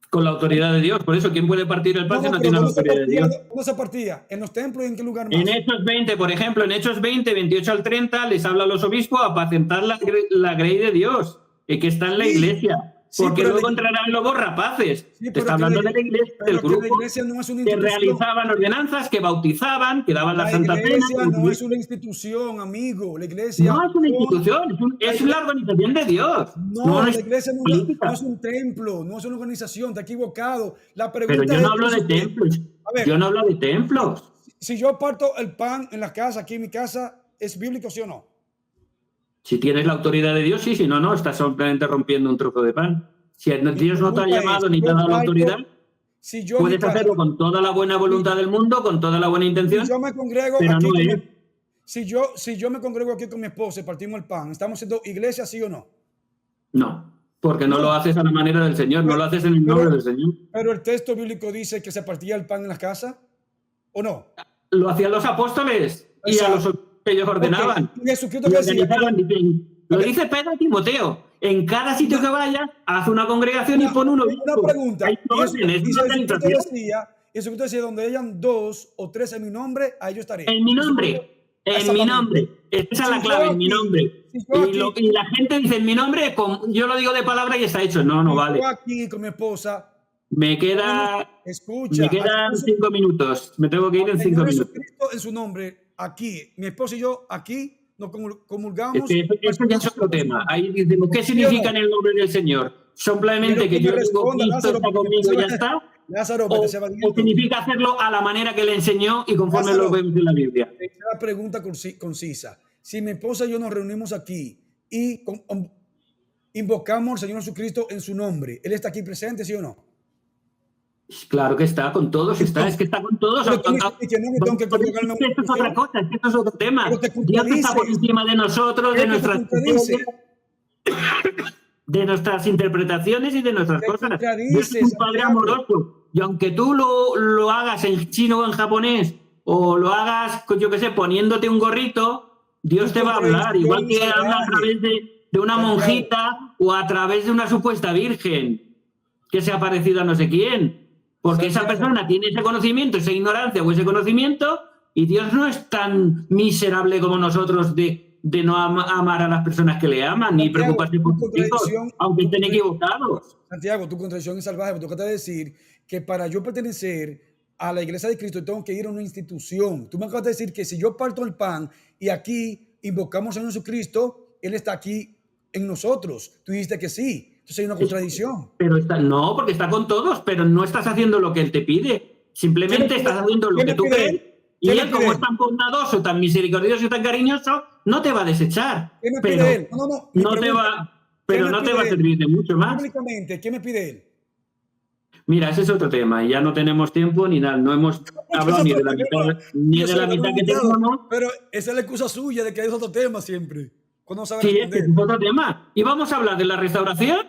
Con la autoridad de Dios. Por eso, ¿quién puede partir el pan si no tiene la autoridad de Dios? ¿Dónde se partía? ¿En los templos y en qué lugar más? En Hechos 20, por ejemplo, en Hechos 20, 28 al 30, les habla a los obispos a apacentar la grey de Dios, que está en la iglesia. Porque luego entrarán lobos rapaces. Te está hablando de la iglesia, del grupo que realizaban ordenanzas, que bautizaban, que daban la Santa Cena. La iglesia no es una institución, amigo. La iglesia no es una institución, es la organización de Dios. No, la iglesia no es un templo, no es una organización. Te has equivocado. Pero yo no hablo de templos. Yo no hablo de templos. Si yo parto el pan en la casa, aquí en mi casa, ¿es bíblico, sí o no? Si tienes la autoridad de Dios, sí, si no, no, estás simplemente rompiendo un trozo de pan. Si Dios no te ha llamado ni te ha dado la autoridad, puedes hacerlo con toda la buena voluntad del mundo, con toda la buena intención. Si yo me congrego pero aquí no si yo me congrego aquí con mi esposa y partimos el pan, ¿estamos siendo iglesia, sí o no? No, porque no lo haces a la manera del Señor, no lo haces en el nombre del Señor. Pero el texto bíblico dice que se partía el pan en la casa, ¿o no? Lo hacían los apóstoles y a los que ellos ordenaban. Okay. Jesucristo decía, lo dice Pedro a Timoteo. En cada sitio que vaya, haz una congregación y pon uno. Una pregunta. Jesucristo decía, donde hayan 2 o 3 en mi nombre, a ellos estaré. En mi nombre. En mi nombre. Esa es la clave, en mi nombre. Y la gente dice en mi nombre, yo lo digo de palabra y está hecho. No, vale. Yo aquí con mi esposa. Me quedan 5 minutos. Me tengo que ir en 5 minutos. Jesucristo en su nombre, aquí, mi esposa y yo, aquí nos comulgamos. Eso ya es otro tema. Ahí decimos, ¿qué significa en el nombre del Señor? Simplemente que yo digo, Cristo está conmigo y ya está. Lázaro, o significa hacerlo a la manera que le enseñó y conforme lo vemos en la Biblia. La pregunta concisa. Si mi esposa y yo nos reunimos aquí y invocamos al Señor Jesucristo en su nombre, ¿Él está aquí presente, sí o no? Claro que está, con todos está, es que está con todos. Esto es otra cosa, esto es otro tema. Dios está por encima de nosotros, de nuestras interpretaciones y de nuestras cosas. Dios es un Padre amoroso. Y aunque tú lo hagas en chino o en japonés, o lo hagas, yo qué sé, poniéndote un gorrito, Dios te va a hablar, igual que habla a través de una monjita o a través de una supuesta virgen que se ha parecido a no sé quién. Porque esa persona tiene ese conocimiento, esa ignorancia o ese conocimiento, y Dios no es tan miserable como nosotros de no amar a las personas que le aman, ni preocuparse por sus hijos, aunque estén equivocados. Santiago, tu contradicción es salvaje. Me toca decir que para yo pertenecer a la Iglesia de Cristo tengo que ir a una institución. Tú me acabas de decir que si yo parto el pan y aquí invocamos a Jesucristo, Él está aquí en nosotros. Tú dijiste que sí. Entonces hay una contradicción. Pero no, porque está con todos, pero no estás haciendo lo que Él te pide. Simplemente estás haciendo lo que tú crees. Y Él, como es tan bondadoso, tan misericordioso y tan cariñoso, no te va a desechar. ¿Qué me pide Él? No te va a servir de mucho más. Públicamente, ¿qué me pide Él? Mira, ese es otro tema. Y ya no tenemos tiempo ni nada. No hemos hablado ni de la mitad que tenemos. Pero esa es la excusa suya de que es otro tema siempre. Sí, es otro tema. Y vamos a hablar de la restauración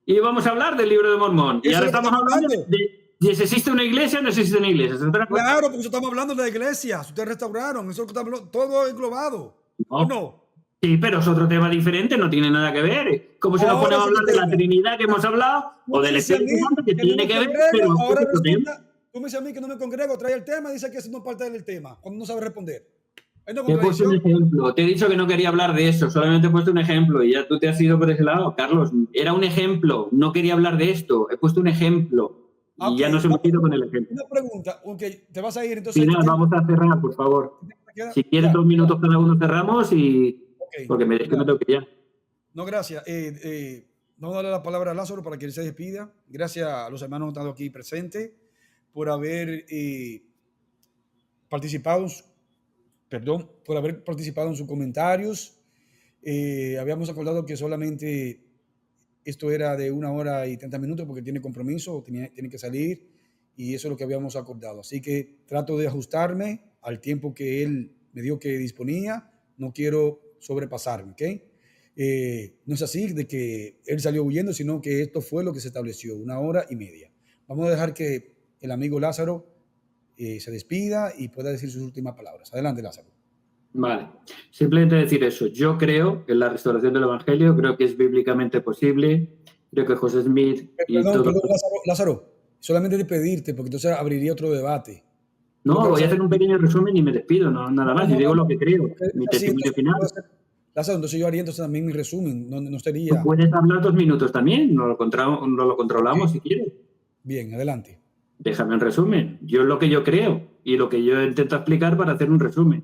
y vamos a hablar del libro de Mormón. Y ahora estamos hablando de si existe una iglesia o no existe una iglesia. Claro, porque estamos hablando de la iglesia. Ustedes restauraron. Eso todo englobado. ¿O no? Sí, pero es otro tema diferente. No tiene nada que ver. Como si nos ponemos a hablar de la Trinidad que hemos hablado o del Espíritu Santo que tiene que ver. Pero ahora resulta, tú me dices a mí que no me congrego, trae el tema y dice que eso no es parte del tema, cuando no sabe responder. Te he puesto un ejemplo. Te he dicho que no quería hablar de eso. Solamente he puesto un ejemplo y ya tú te has ido por ese lado. Carlos, era un ejemplo. No quería hablar de esto. He puesto un ejemplo. Y ya nos hemos ido con el ejemplo. Una pregunta. Te vas a ir entonces. Final, vamos a cerrar, por favor. Si quieres 2 minutos cada uno cerramos y... Porque me tengo que ya. No, gracias. Vamos a darle la palabra a Lázaro para que él se despida. Gracias a los hermanos que han estado aquí presentes por haber participado en sus comentarios. Habíamos acordado que solamente esto era de 1 hora y 30 minutos porque tiene compromiso, tiene que salir y eso es lo que habíamos acordado. Así que trato de ajustarme al tiempo que él me dijo que disponía. No quiero sobrepasarme, ¿ok? No es así de que él salió huyendo, sino que esto fue lo que se estableció, 1 hora y media. Vamos a dejar que el amigo Lázaro se despida y pueda decir sus últimas palabras. Adelante, Lázaro. Vale. Simplemente decir eso. Yo creo en la restauración del Evangelio, creo que es bíblicamente posible. Creo que José Smith Perdón, Lázaro, solamente de pedirte, porque entonces abriría otro debate. No, voy a hacer un pequeño resumen y me despido, nada más. Y digo lo que creo. Mi testimonio final. Lázaro, entonces yo haría entonces también mi resumen. No sería... Tú puedes hablar 2 minutos también. No lo controlamos si quieres. Bien, adelante. Déjame un resumen. Yo lo que yo creo y lo que yo intento explicar para hacer un resumen.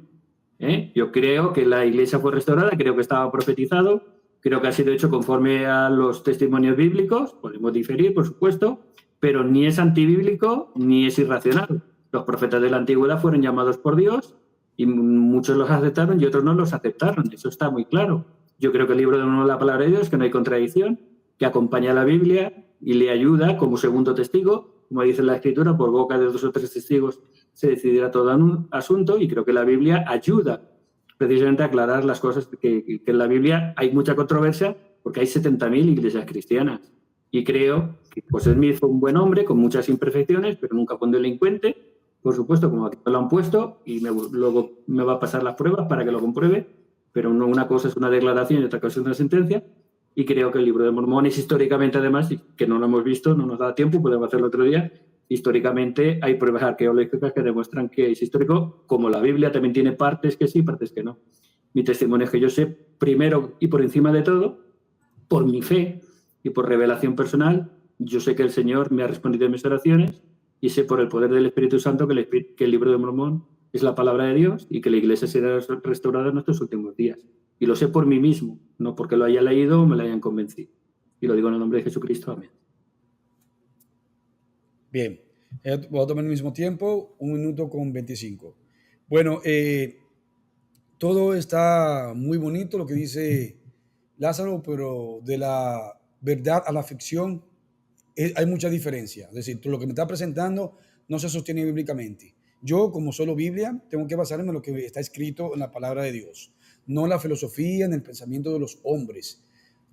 Yo creo que la iglesia fue restaurada, creo que estaba profetizado, creo que ha sido hecho conforme a los testimonios bíblicos, podemos diferir, por supuesto, pero ni es antibíblico ni es irracional. Los profetas de la antigüedad fueron llamados por Dios y muchos los aceptaron y otros no los aceptaron. Eso está muy claro. Yo creo que el libro de la palabra de Dios, que no hay contradicción, que acompaña a la Biblia y le ayuda como segundo testigo, como dice la Escritura, por boca de 2 o 3 testigos se decidirá todo un asunto, y creo que la Biblia ayuda precisamente a aclarar las cosas, que en la Biblia hay mucha controversia porque hay 70.000 iglesias cristianas. Y creo que José Smith fue un buen hombre con muchas imperfecciones, pero nunca fue un delincuente, por supuesto, como aquí lo han puesto, y luego me va a pasar las pruebas para que lo compruebe, pero no, una cosa es una declaración y otra cosa es una sentencia. Y creo que el libro de Mormón es históricamente, además, y que no lo hemos visto, no nos da tiempo, podemos hacerlo otro día, históricamente hay pruebas arqueológicas que demuestran que es histórico, como la Biblia también tiene partes que sí, partes que no. Mi testimonio es que yo sé, primero y por encima de todo, por mi fe y por revelación personal, yo sé que el Señor me ha respondido en mis oraciones y sé por el poder del Espíritu Santo que el libro de Mormón es la palabra de Dios y que la iglesia será restaurada en nuestros últimos días. Y lo sé por mí mismo, no porque lo haya leído o me lo hayan convencido. Y lo digo en el nombre de Jesucristo. Amén. Bien, voy a tomar el mismo tiempo, 1 minuto con 25. Bueno, todo está muy bonito lo que dice Lázaro, pero de la verdad a la ficción hay mucha diferencia. Es decir, lo que me está presentando no se sostiene bíblicamente. Yo, como solo Biblia, tengo que basarme en lo que está escrito en la palabra de Dios, no en la filosofía, en el pensamiento de los hombres.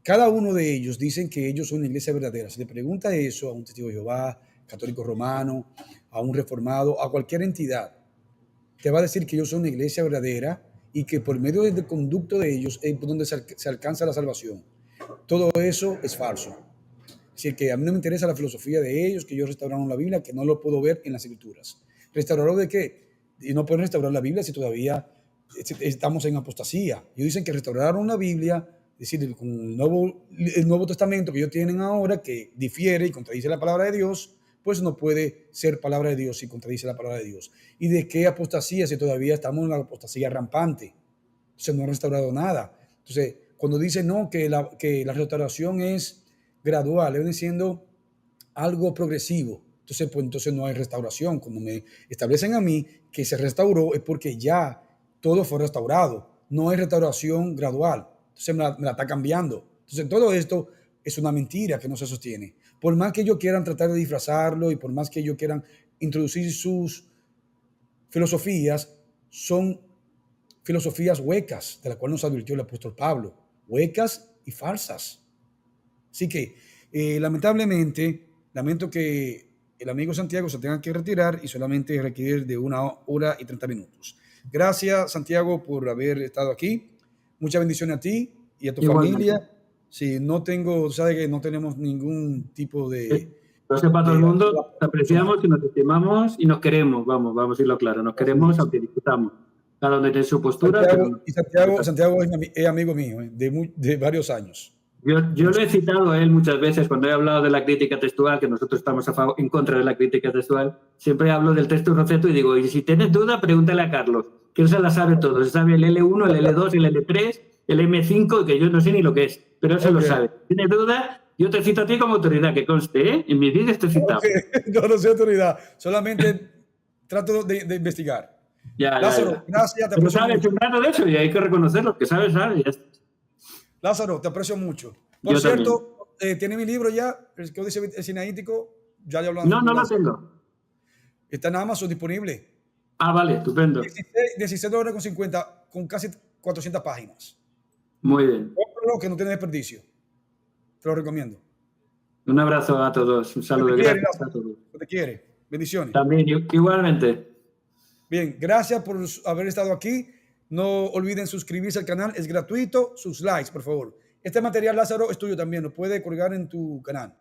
Cada uno de ellos dicen que ellos son una iglesia verdadera. Si le pregunta eso a un testigo de Jehová, católico romano, a un reformado, a cualquier entidad, te va a decir que ellos son una iglesia verdadera y que por medio del conducto de ellos es por donde se alcanza la salvación. Todo eso es falso. Es decir, que a mí no me interesa la filosofía de ellos, que ellos restauraron la Biblia, que no lo puedo ver en las Escrituras. ¿Restaurarlo de qué? Y no pueden restaurar la Biblia si todavía estamos en apostasía. Ellos dicen que restauraron la Biblia, es decir, con el Nuevo Testamento que ellos tienen ahora, que difiere y contradice la palabra de Dios, pues no puede ser palabra de Dios si contradice la palabra de Dios. ¿Y de qué apostasía si todavía estamos en la apostasía rampante? Entonces no ha restaurado nada. Entonces, cuando dicen no, que la restauración es gradual, viene siendo algo progresivo. Entonces, pues entonces no hay restauración. Cuando me establecen a mí que se restauró es porque ya todo fue restaurado. No hay restauración gradual. Entonces me la está cambiando. Entonces todo esto es una mentira que no se sostiene. Por más que ellos quieran tratar de disfrazarlo y por más que ellos quieran introducir sus filosofías, son filosofías huecas, de las cuales nos advirtió el apóstol Pablo. Huecas y falsas. Así que, lamentablemente, lamento que el amigo Santiago se tenga que retirar y solamente requerir de 1 hora y 30 minutos. Gracias, Santiago, por haber estado aquí. Muchas bendiciones a ti y a tu familia. Sí, no tengo, sabes que no tenemos ningún tipo de... Lo sepa todo el mundo, te apreciamos y nos estimamos y nos queremos, vamos a decirlo claro, nos queremos aunque discutamos. Cada uno tiene su postura. Santiago es amigo mío de varios años. Yo lo he citado a él muchas veces cuando he hablado de la crítica textual, que nosotros estamos en contra de la crítica textual. Siempre hablo del texto Roseto y digo, y si tienes duda, pregúntale a Carlos, que él se la sabe todo. Se sabe el L1, el L2, el L3, el M5, que yo no sé ni lo que es, pero él se lo sabe. Si tienes duda, yo te cito a ti como autoridad, que conste, ¿eh? En mis vídeos te he citado. Yo no soy autoridad, solamente trato de investigar. Lázaro, gracias. Pero sabes un rato de eso y hay que reconocerlo, que sabes. Lázaro, te aprecio mucho. Por cierto, ¿tiene mi libro ya? El Códice Sinaítico. Ya hablamos. No lo tengo. Está en Amazon disponible. Ah, vale, estupendo. $16.50 con casi 400 páginas. Muy bien. Cómpralo, que no tiene desperdicio. Te lo recomiendo. Un abrazo a todos. Un saludo. Gracias a todos. Te quiere. Bendiciones. También, igualmente. Bien, gracias por haber estado aquí. No olviden suscribirse al canal, es gratuito. Sus likes, por favor. Este material, Lázaro, es tuyo también. Lo puedes colgar en tu canal.